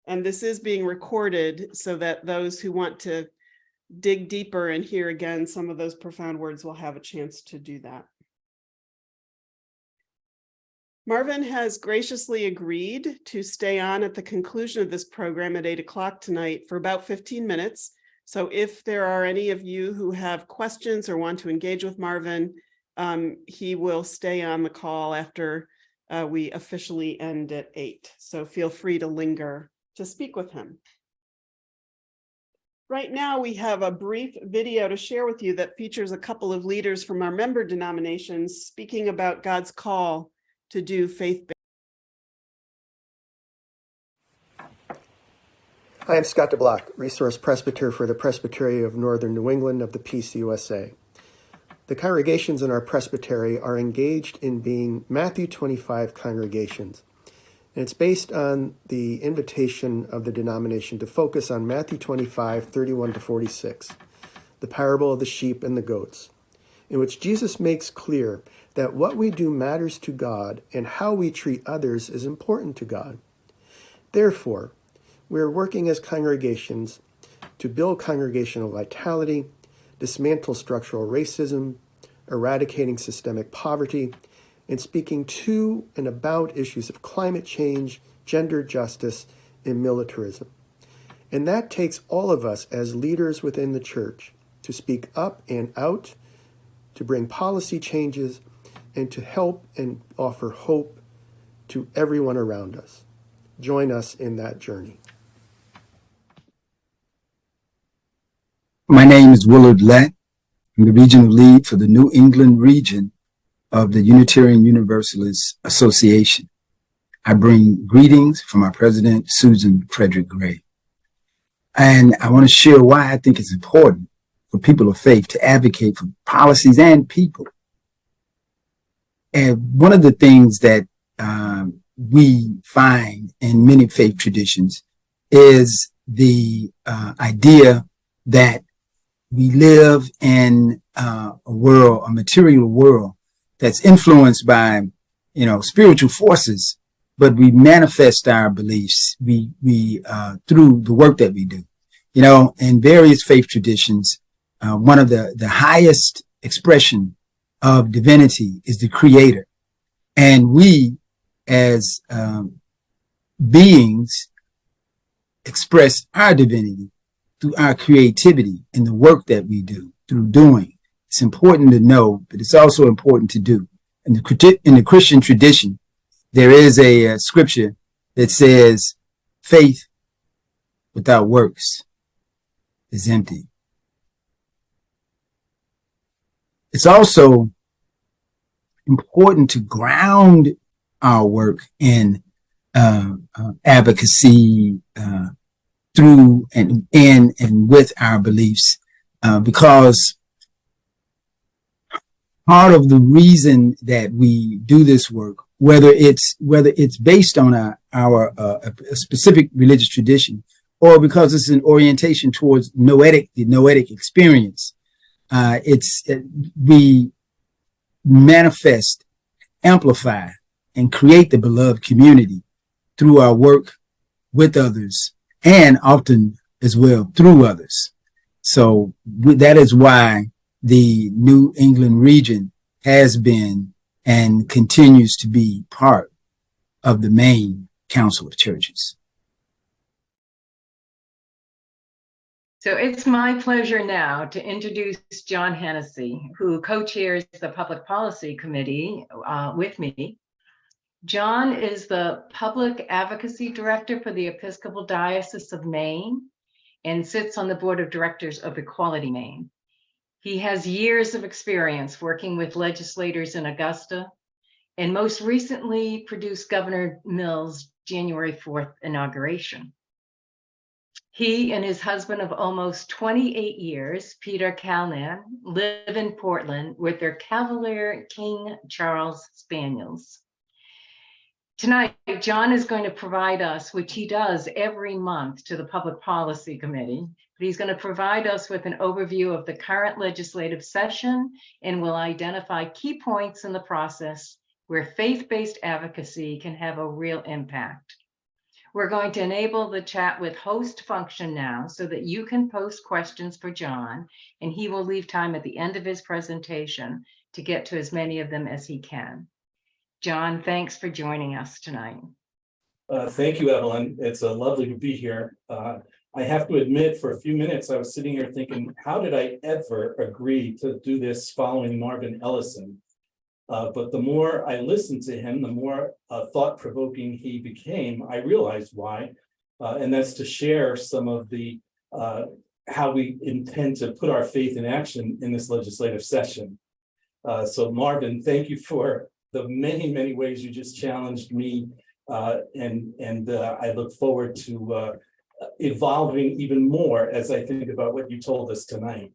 And this is being recorded so that those who want to dig deeper and hear again some of those profound words will have a chance to do that. Marvin has graciously agreed to stay on at the conclusion of this program at 8 o'clock tonight for about 15 minutes. So if there are any of you who have questions or want to engage with Marvin, he will stay on the call after we officially end at 8. So feel free to linger to speak with him. Right now, we have a brief video to share with you that features a couple of leaders from our member denominations speaking about God's call to do faith-based. Hi, I'm Scott DeBlock, Resource Presbyter for the Presbytery of Northern New England of the PCUSA. The congregations in our presbytery are engaged in being Matthew 25 congregations. And it's based on the invitation of the denomination to focus on Matthew 25, 31 to 46, the parable of the sheep and the goats, in which Jesus makes clear that what we do matters to God and how we treat others is important to God. Therefore, we are working as congregations to build congregational vitality, dismantle structural racism, eradicating systemic poverty, and speaking to and about issues of climate change, gender justice, and militarism. And that takes all of us as leaders within the church to speak up and out, to bring policy changes, and to help and offer hope to everyone around us. Join us in that journey. My name is Willard Lett. I'm the regional lead for the New England region of the Unitarian Universalist Association. I bring greetings from our president, Susan Frederick Gray. And I want to share why I think it's important for people of faith to advocate for policies and people. And one of the things that we find in many faith traditions is the idea that we live in a world, a material world that's influenced by, spiritual forces, but we manifest our beliefs through the work that we do. In various faith traditions, one of the highest expression of divinity is the creator. And we as beings express our divinity through our creativity and the work that we do through doing. It's important to know, but it's also important to do. In the Christian tradition, there is a scripture that says, faith without works is empty. It's also important to ground our work in advocacy through and in and with our beliefs, because part of the reason that we do this work, whether it's based on a specific religious tradition, or because it's an orientation towards the noetic experience, we manifest, amplify, and create the beloved community through our work with others, and often as well through others. So that is why the New England region has been and continues to be part of the Maine Council of Churches. So it's my pleasure now to introduce John Hennessy, who co-chairs the Public Policy Committee with me. John is the Public Advocacy Director for the Episcopal Diocese of Maine and sits on the Board of Directors of Equality Maine. He has years of experience working with legislators in Augusta and most recently produced Governor Mills' January 4th inauguration. He and his husband of almost 28 years, Peter Calnan, live in Portland with their Cavalier King Charles Spaniels. Tonight, John is going to provide us, which he does every month to the Public Policy Committee, but he's going to provide us with an overview of the current legislative session and will identify key points in the process where faith-based advocacy can have a real impact. We're going to enable the chat with host function now so that you can post questions for John, and he will leave time at the end of his presentation to get to as many of them as he can. John, thanks for joining us tonight. Thank you, Evelyn. It's lovely to be here. I have to admit, for a few minutes, I was sitting here thinking, how did I ever agree to do this following Marvin Ellison? But the more I listened to him, the more thought-provoking he became. I realized why, and that's to share some of the how we intend to put our faith in action in this legislative session. So Marvin, thank you for the many, many ways you just challenged me, and I look forward to evolving even more as I think about what you told us tonight.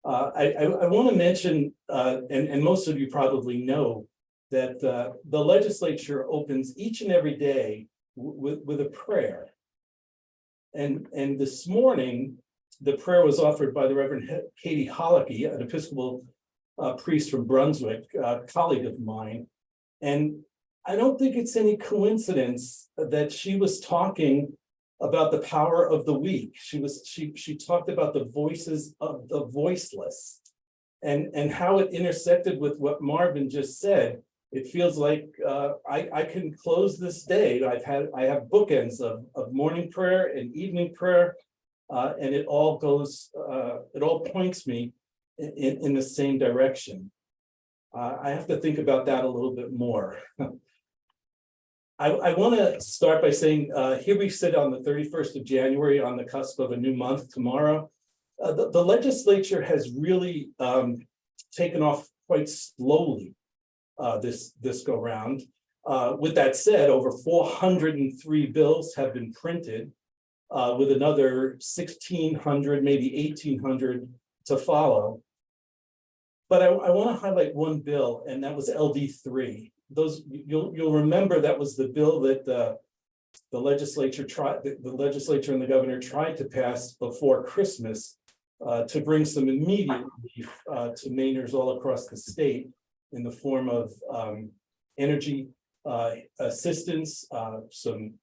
I want to mention, and most of you probably know, that the legislature opens each and every day with a prayer. And this morning, the prayer was offered by the Reverend Katie Hollicky, an Episcopal priest from Brunswick, a colleague of mine. And I don't think it's any coincidence that she was talking about the power of the weak. She talked about the voices of the voiceless and how it intersected with what Marvin just said. It feels like I can close this day. I have bookends of morning prayer and evening prayer, and it all points me in the same direction. I have to think about that a little bit more. I want to start by saying, here we sit on the 31st of January on the cusp of a new month tomorrow. The legislature has really taken off quite slowly this go round. With that said, over 403 bills have been printed, with another 1,600, maybe 1,800 to follow. But I want to highlight one bill, and that was LD3. You'll remember that was the bill that the legislature and the governor tried to pass before Christmas to bring some immediate relief to Mainers all across the state in the form of energy assistance, some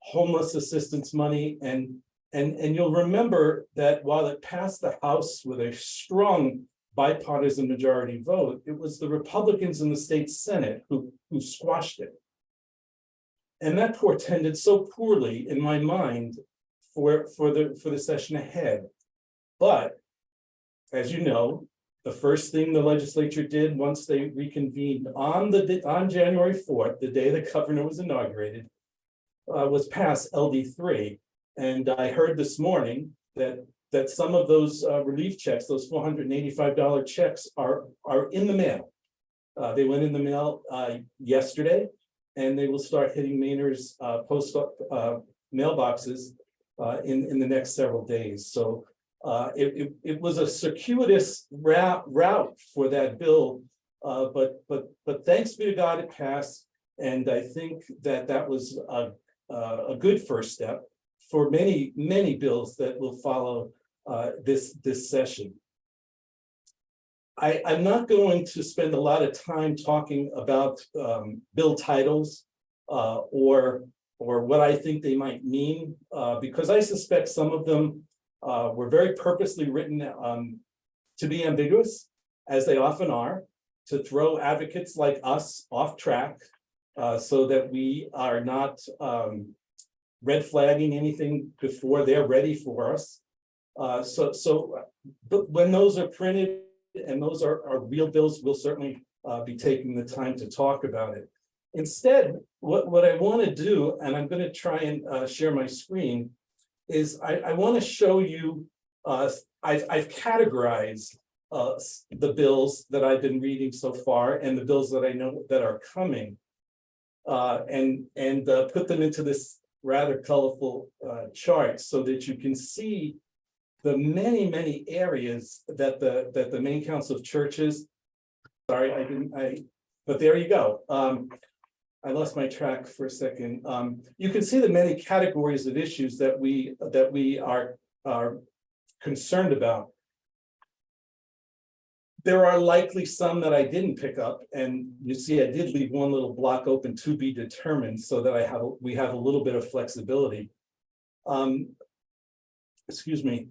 homeless assistance money, and you'll remember that while it passed the House with a strong bipartisan majority vote, it was the Republicans in the state Senate who squashed it. And that portended so poorly in my mind for the session ahead. But as you know, the first thing the legislature did once they reconvened on January 4th, the day the governor was inaugurated, was pass LD3. And I heard this morning that some of those relief checks, those $485 checks, are in the mail. They went in the mail yesterday, and they will start hitting Mainers' post mailboxes in the next several days. So it was a circuitous route for that bill, but thanks be to God it passed, and I think that was a good first step for many bills that will follow this session. I'm not going to spend a lot of time talking about bill titles or what I think they might mean, because I suspect some of them were very purposely written to be ambiguous, as they often are. to throw advocates like us off track so that we are not red flagging anything before they're ready for us. But when those are printed and those are real bills, we'll certainly be taking the time to talk about it. Instead, what I want to do, and I'm going to try and share my screen, is I want to show you, I've categorized the bills that I've been reading so far and the bills that I know that are coming, and put them into this rather colorful chart so that you can see the many areas that the main council of churches, but there you go. I lost my track for a second. You can see the many categories of issues that we are concerned about. There are likely some that I didn't pick up, and you see I did leave one little block open to be determined so that we have a little bit of flexibility. Excuse me.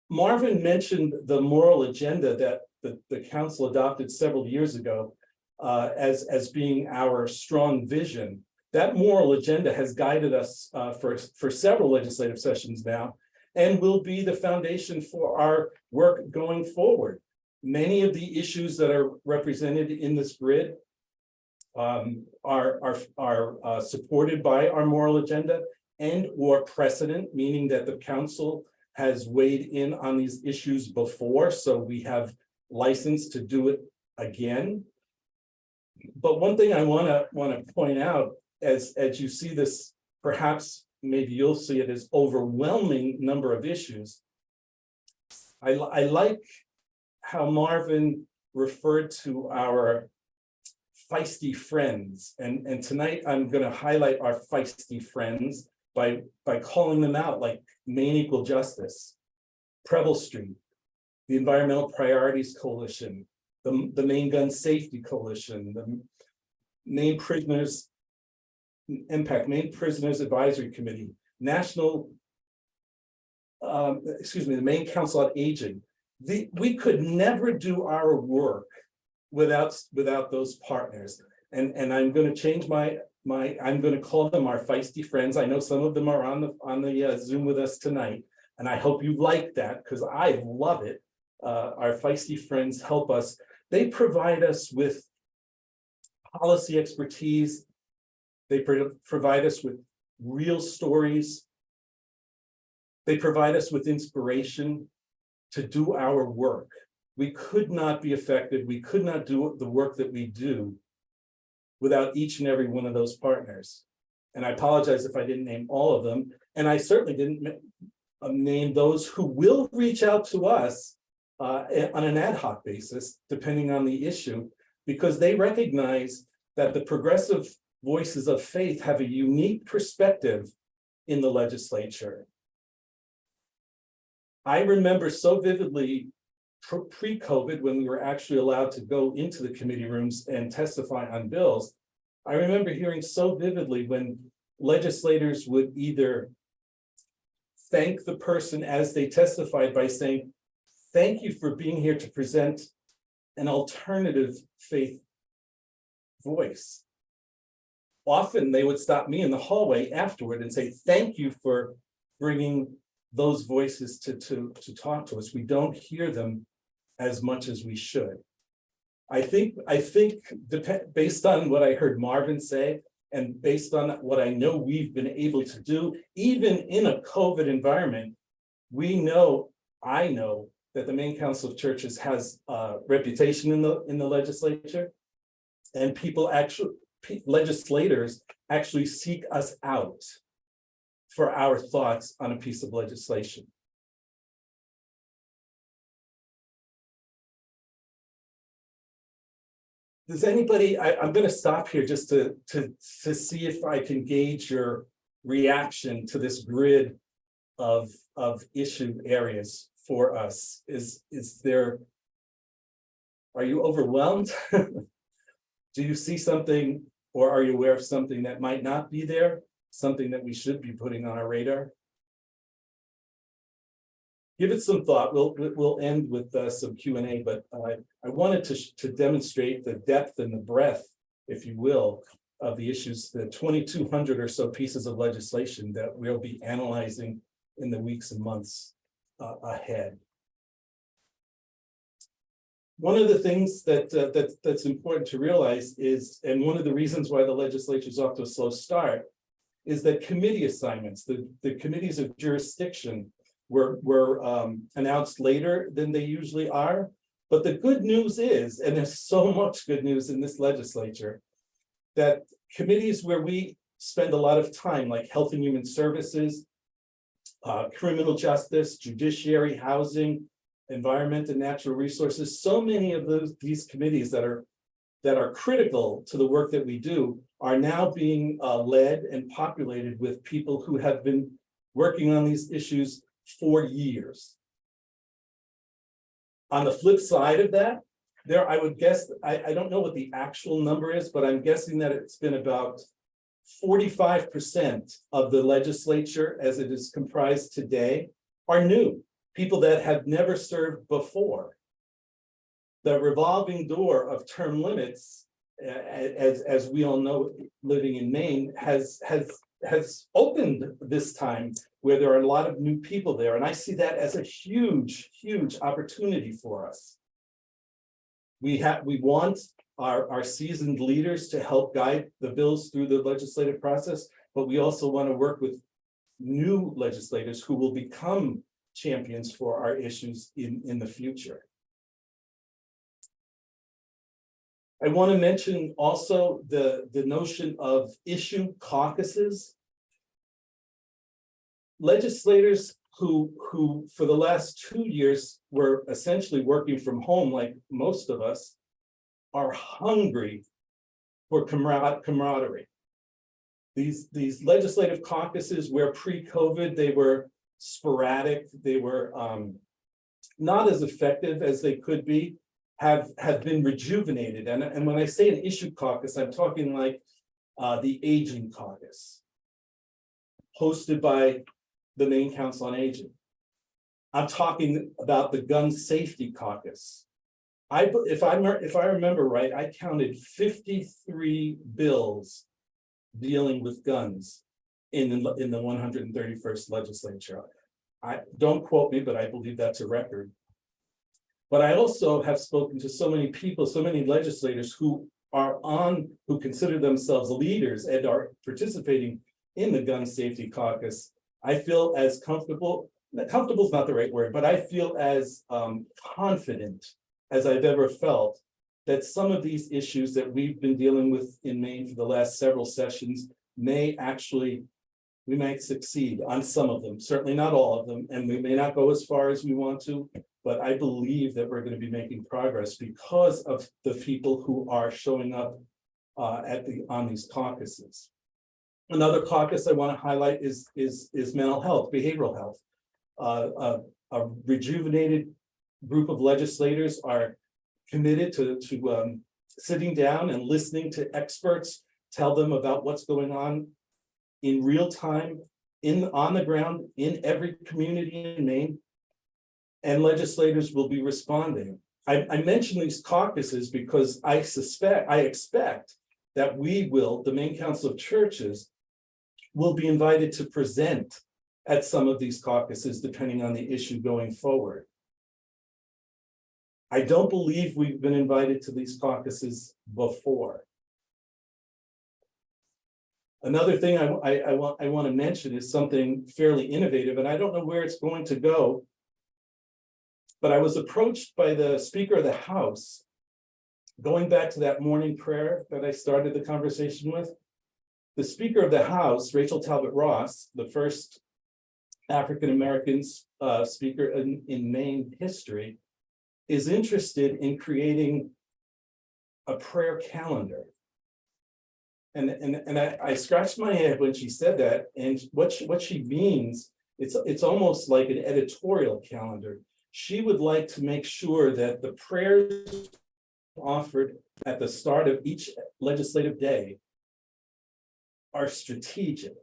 Marvin mentioned the moral agenda that the council adopted several years ago as being our strong vision. That moral agenda has guided us for several legislative sessions now, and will be the foundation for our work going forward. Many of the issues that are represented in this grid are supported by our moral agenda and or precedent, meaning that the council has weighed in on these issues before, so we have license to do it again. But one thing I want to point out, as you see this, perhaps maybe you'll see it as overwhelming number of issues. I like how Marvin referred to our feisty friends, and tonight I'm going to highlight our feisty friends by calling them out, like Maine Equal Justice, Preble Street, the Environmental Priorities Coalition, the Maine Gun Safety Coalition, the Maine Prisoners Impact, Maine Prisoners Advisory Committee, the Maine Council on Aging. We could never do our work without those partners. And I'm going to change I'm going to call them our feisty friends. I know some of them are on the Zoom with us tonight, and I hope you like that because I love it. Our feisty friends help us. They provide us with policy expertise. They provide us with real stories. They provide us with inspiration to do our work. We could not be effective. We could not do the work that we do without each and every one of those partners. And I apologize if I didn't name all of them. And I certainly didn't name those who will reach out to us on an ad hoc basis, depending on the issue, because they recognize that the progressive voices of faith have a unique perspective in the legislature. I remember so vividly pre-COVID, when we were actually allowed to go into the committee rooms and testify on bills, I remember hearing so vividly when legislators would either thank the person as they testified by saying, "Thank you for being here to present an alternative faith voice." Often they would stop me in the hallway afterward and say, "Thank you for bringing those voices to talk to us. We don't hear them as much as we should." I think based on what I heard Marvin say, and based on what I know we've been able to do, even in a COVID environment, I know that the Maine Council of Churches has a reputation in the legislature, and legislators actually seek us out for our thoughts on a piece of legislation. Does anybody, I'm going to stop here just to see if I can gauge your reaction to this grid of issue areas for us. Are you overwhelmed? Do you see something, or are you aware of something that might not be there? Something that we should be putting on our radar? give it some thought. We'll end with some Q&A, but I wanted to demonstrate the depth and the breadth, if you will, of the issues, the 2,200 or so pieces of legislation that we'll be analyzing in the weeks and months ahead. One of the things that's important to realize is, and one of the reasons why the legislature is off to a slow start, is that committee assignments, the committees of jurisdiction were announced later than they usually are. But the good news is, and there's so much good news in this legislature, that committees where we spend a lot of time, like Health and Human Services, Criminal Justice, Judiciary, Housing, Environment and Natural Resources, so many of these committees that are critical to the work that we do are now being led and populated with people who have been working on these issues for years. On the flip side of that, I would guess, I don't know what the actual number is, but I'm guessing that it's been about 45% of the legislature as it is comprised today are new, people that have never served before. The revolving door of term limits, as we all know, living in Maine, has opened this time where there are a lot of new people there. And I see that as a huge, huge opportunity for us. We want our seasoned leaders to help guide the bills through the legislative process, but we also want to work with new legislators who will become champions for our issues in the future. I want to mention also the notion of issue caucuses. Legislators who for the last 2 years were essentially working from home, like most of us, are hungry for camaraderie. These legislative caucuses, where pre-COVID they were sporadic, they were not as effective as they could be, have been rejuvenated. And when I say an issue caucus, I'm talking like the Aging Caucus, hosted by the Maine Council on Aging. I'm talking about the Gun Safety Caucus. If I remember right, I counted 53 bills dealing with guns in the 131st legislature. I don't quote me, but I believe that's a record. But I also have spoken to so many people, so many legislators who consider themselves leaders and are participating in the Gun Safety Caucus. I feel as comfortable is not the right word, but I feel as confident as I've ever felt that some of these issues that we've been dealing with in Maine for the last several sessions we might succeed on some of them, certainly not all of them, and we may not go as far as we want to, but I believe that we're going to be making progress because of the people who are showing up on these caucuses. Another caucus I want to highlight is mental health, behavioral health. A rejuvenated group of legislators are committed to sitting down and listening to experts tell them about what's going on in real time, on the ground, in every community in Maine, and legislators will be responding. I mention these caucuses because I expect that the Maine Council of Churches will be invited to present at some of these caucuses, depending on the issue going forward. I don't believe we've been invited to these caucuses before. Another thing I want to mention is something fairly innovative, and I don't know where it's going to go, but I was approached by the Speaker of the House, going back to that morning prayer that I started the conversation with. The Speaker of the House, Rachel Talbot Ross, the first African-American speaker in Maine history, is interested in creating a prayer calendar. And I scratched my head when she said that, and what she means, it's almost like an editorial calendar. She would like to make sure that the prayers offered at the start of each legislative day are strategic.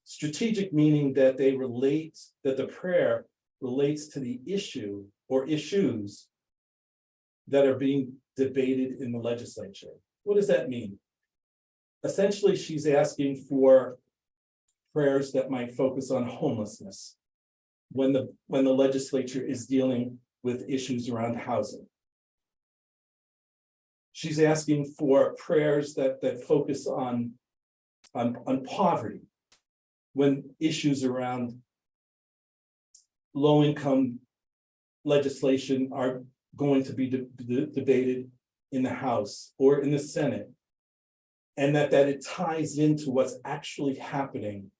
Strategic meaning that they relate, that the prayer relates to the issue or issues that are being debated in the legislature. What does that mean? Essentially, she's asking for prayers that might focus on homelessness when the legislature is dealing with issues around housing. She's asking for prayers that focus on poverty when issues around low-income legislation are going to be debated in the House or in the Senate, and that it ties into what's actually happening,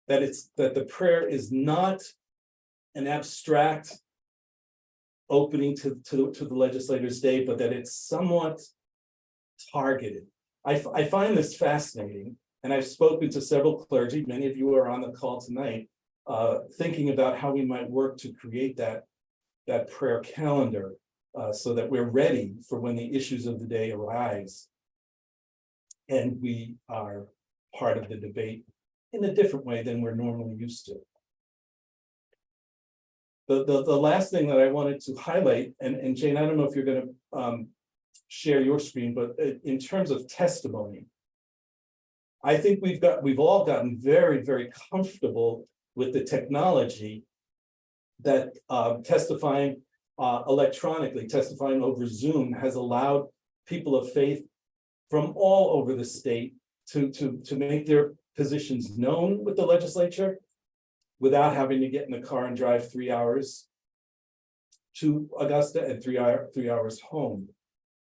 that the prayer is not an abstract opening to the legislator's day, but that it's somewhat targeted. I find this fascinating, and I've spoken to several clergy, many of you are on the call tonight, thinking about how we might work to create that prayer calendar so that we're ready for when the issues of the day arise. And we are part of the debate in a different way than we're normally used to. The last thing that I wanted to highlight, and Jane, I don't know if you're going to share your screen, but in terms of testimony, I think we've all gotten very, very comfortable with the technology that testifying electronically, testifying over Zoom, has allowed people of faith from all over the state to make their positions known with the legislature without having to get in the car and drive 3 hours to Augusta and 3 hours home.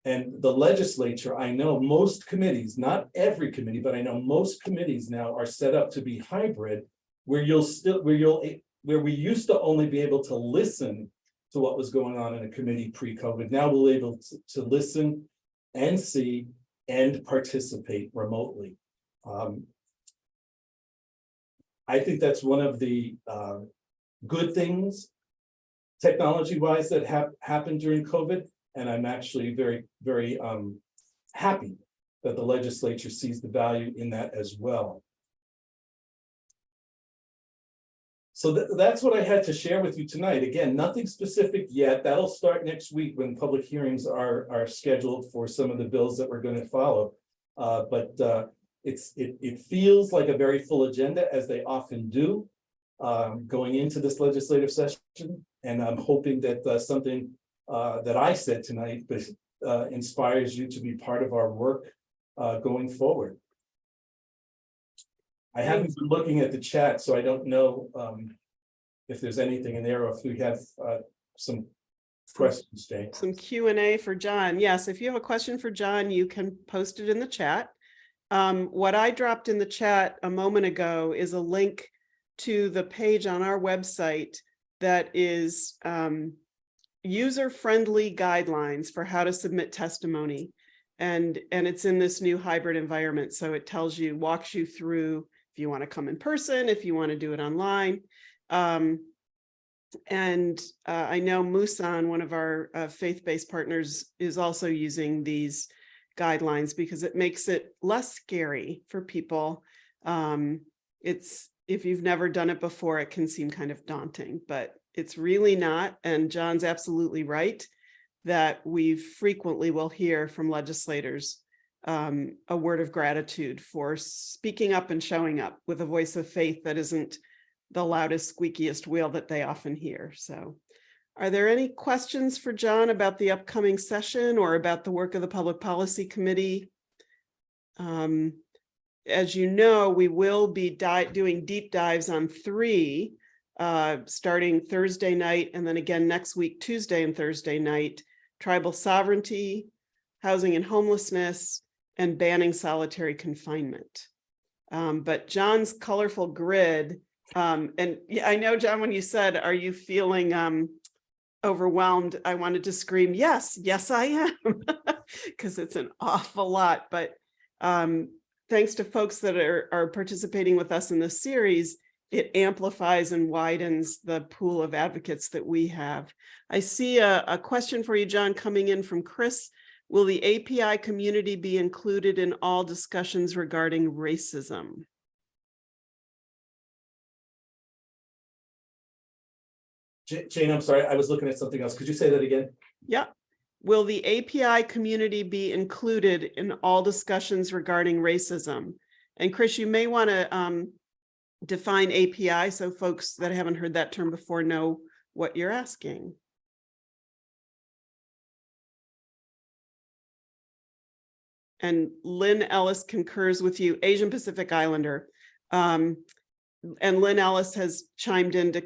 And the legislature, I know most committees, not every committee, but I know most committees now are set up to be hybrid, where we used to only be able to listen to what was going on in a committee pre-COVID. Now we're able to listen and see and participate remotely. I think that's one of the good things technology-wise that happened during COVID. And I'm actually very, very happy that the legislature sees the value in that as well. So that's what I had to share with you tonight. Again, nothing specific yet. That'll start next week when public hearings are scheduled for some of the bills that we're going to follow. But it feels like a very full agenda, as they often do, going into this legislative session. And I'm hoping that something that I said tonight inspires you to be part of our work going forward. I haven't been looking at the chat, so I don't know if there's anything in there or if we have some questions, Jane. Some Q&A for John. Yes, if you have a question for John, you can post it in the chat. What I dropped in the chat a moment ago is a link to the page on our website that is user-friendly guidelines for how to submit testimony. And it's in this new hybrid environment. So it tells you, walks you through if you want to come in person, if you want to do it online. I know Musan, one of our faith-based partners, is also using these guidelines because it makes it less scary for people. If you've never done it before, it can seem kind of daunting, but it's really not. And John's absolutely right that we frequently will hear from legislators a word of gratitude for speaking up and showing up with a voice of faith that isn't the loudest, squeakiest wheel that they often hear. So are there any questions for John about the upcoming session or about the work of the Public Policy Committee? As you know, we will be doing deep dives on 3, starting Thursday night, and then again next week, Tuesday and Thursday night: tribal sovereignty, housing and homelessness, and banning solitary confinement. But John's colorful grid, and I know, John, when you said, are you feeling overwhelmed? I wanted to scream, yes, I am, because it's an awful lot. But thanks to folks that are participating with us in this series, it amplifies and widens the pool of advocates that we have. I see a question for you, John, coming in from Chris. Will the API community be included in all discussions regarding racism? Jane, I'm sorry, I was looking at something else. Could you say that again? Yeah. Will the API community be included in all discussions regarding racism? And Chris, you may want to define API so folks that haven't heard that term before know what you're asking. And Lynn Ellis concurs with you, Asian Pacific Islander. And Lynn Ellis has chimed in to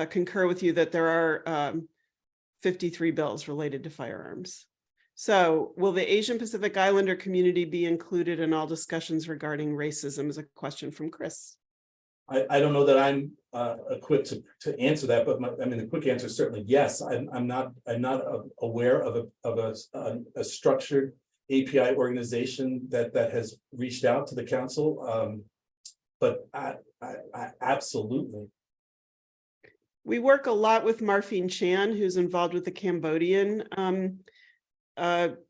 concur with you that there are 53 bills related to firearms. So will the Asian Pacific Islander community be included in all discussions regarding racism is a question from Chris. I don't know that I'm equipped to answer that, but the quick answer is certainly yes. I'm not aware of a structured API organization that has reached out to the council, but I absolutely. We work a lot with Marvin Chan, who's involved with the Cambodian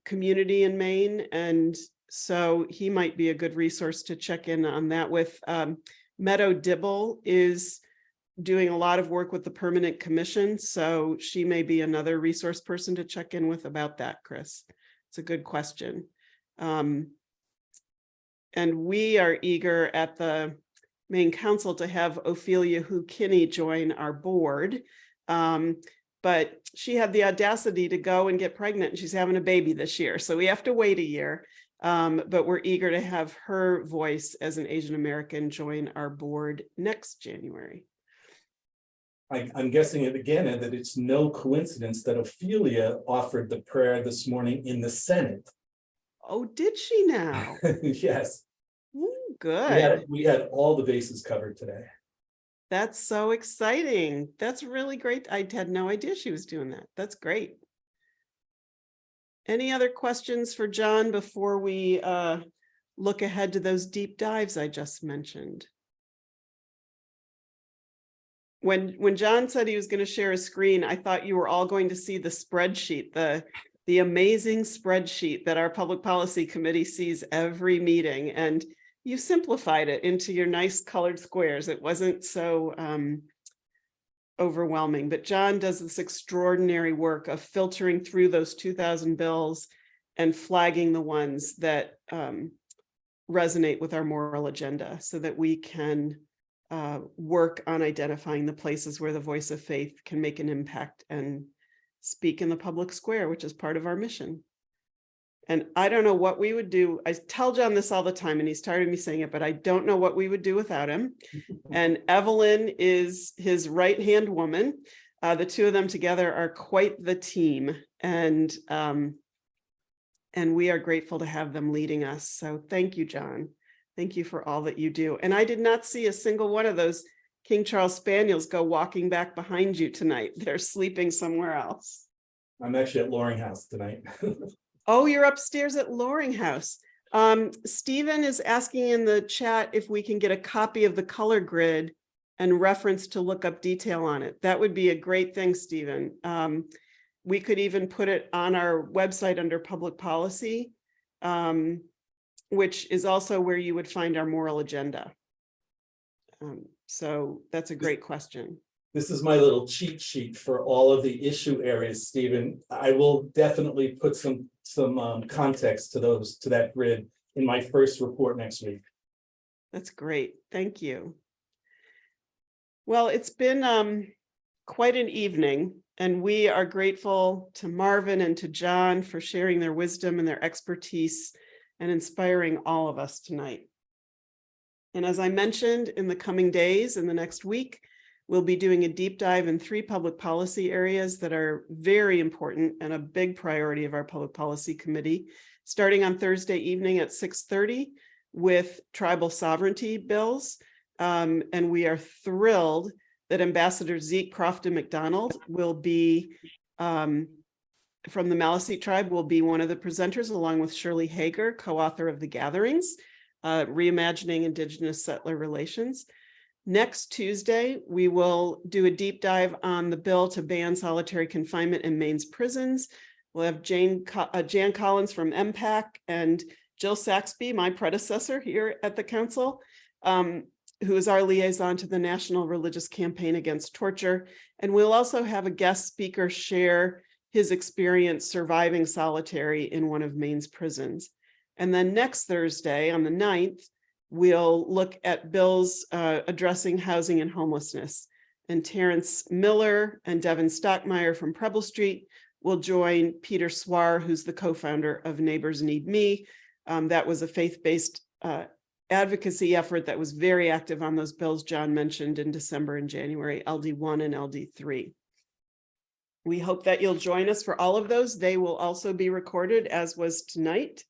community in Maine, and so he might be a good resource to check in on that with. Meadow Dibble is doing a lot of work with the Permanent Commission, so she may be another resource person to check in with about that, Chris. It's a good question. And we are eager at the Maine Council to have Ophelia Hu-Kinney join our board. But she had the audacity to go and get pregnant, and she's having a baby this year. So we have to wait a year. But we're eager to have her voice as an Asian American join our board next January. I'm guessing it again, and that it's no coincidence that Ophelia offered the prayer this morning in the Senate. Oh, did she now? Yes. Ooh, good. We had all the bases covered today. That's so exciting. That's really great. I had no idea she was doing that. That's great. Any other questions for John before we look ahead to those deep dives I just mentioned? When John said he was going to share a screen, I thought you were all going to see the spreadsheet, the amazing spreadsheet that our Public Policy Committee sees every meeting. And you simplified it into your nice colored squares. It wasn't so overwhelming, but John does this extraordinary work of filtering through those 2,000 bills and flagging the ones that resonate with our moral agenda so that we can work on identifying the places where the voice of faith can make an impact and speak in the public square, which is part of our mission. And I don't know what we would do. I tell John this all the time, and he's tired of me saying it, but I don't know what we would do without him. And Evelyn is his right-hand woman. The two of them together are quite the team. And we are grateful to have them leading us. So thank you, John. Thank you for all that you do. And I did not see a single one of those King Charles Spaniels go walking back behind you tonight. They're sleeping somewhere else. I'm actually at Loring House tonight. Oh, you're upstairs at Loring House. Stephen is asking in the chat if we can get a copy of the color grid and reference to look up detail on it. That would be a great thing, Stephen. We could even put it on our website under public policy, which is also where you would find our moral agenda. So that's a great question. This is my little cheat sheet for all of the issue areas, Stephen. I will definitely put some context to that grid in my first report next week. That's great. Thank you. Well, it's been quite an evening, and we are grateful to Marvin and to John for sharing their wisdom and their expertise and inspiring all of us tonight. And as I mentioned, in the coming days, in the next week, we'll be doing a deep dive in 3 public policy areas that are very important and a big priority of our Public Policy Committee, starting on Thursday evening at 6:30 with tribal sovereignty bills. And we are thrilled that Ambassador Zeke Crofton McDonald will be, from the Maliseet tribe, will be one of the presenters, along with Shirley Hager, co-author of The Gatherings, Reimagining Indigenous Settler Relations. Next Tuesday, we will do a deep dive on the bill to ban solitary confinement in Maine's prisons. We'll have Jan Collins from MPAC and Jill Saxby, my predecessor here at the council, who is our liaison to the National Religious Campaign Against Torture. And we'll also have a guest speaker share his experience surviving solitary in one of Maine's prisons. And then next Thursday, on the 9th, we'll look at bills addressing housing and homelessness. And Terrence Miller and Devin Stockmeyer from Preble Street will join Peter Swar, who's the co-founder of Neighbors Need Me. That was a faith-based advocacy effort that was very active on those bills John mentioned in December and January, LD1 and LD3. We hope that you'll join us for all of those. They will also be recorded, as was tonight.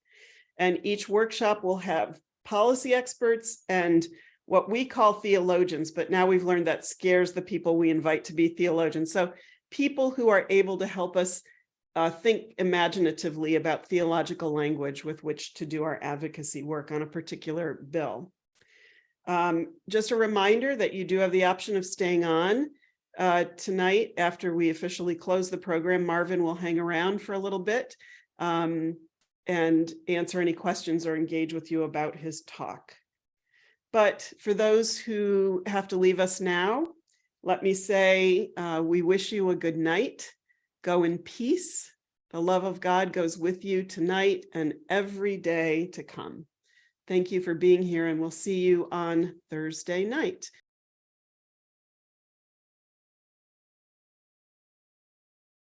And each workshop will have policy experts and what we call theologians, but now we've learned that scares the people we invite to be theologians. So people who are able to help us think imaginatively about theological language with which to do our advocacy work on a particular bill. Just a reminder that you do have the option of staying on tonight after we officially close the program. Marvin will hang around for a little bit and answer any questions or engage with you about his talk. But for those who have to leave us now, let me say we wish you a good night. Go in peace. The love of God goes with you tonight and every day to come. Thank you for being here, and we'll see you on Thursday night.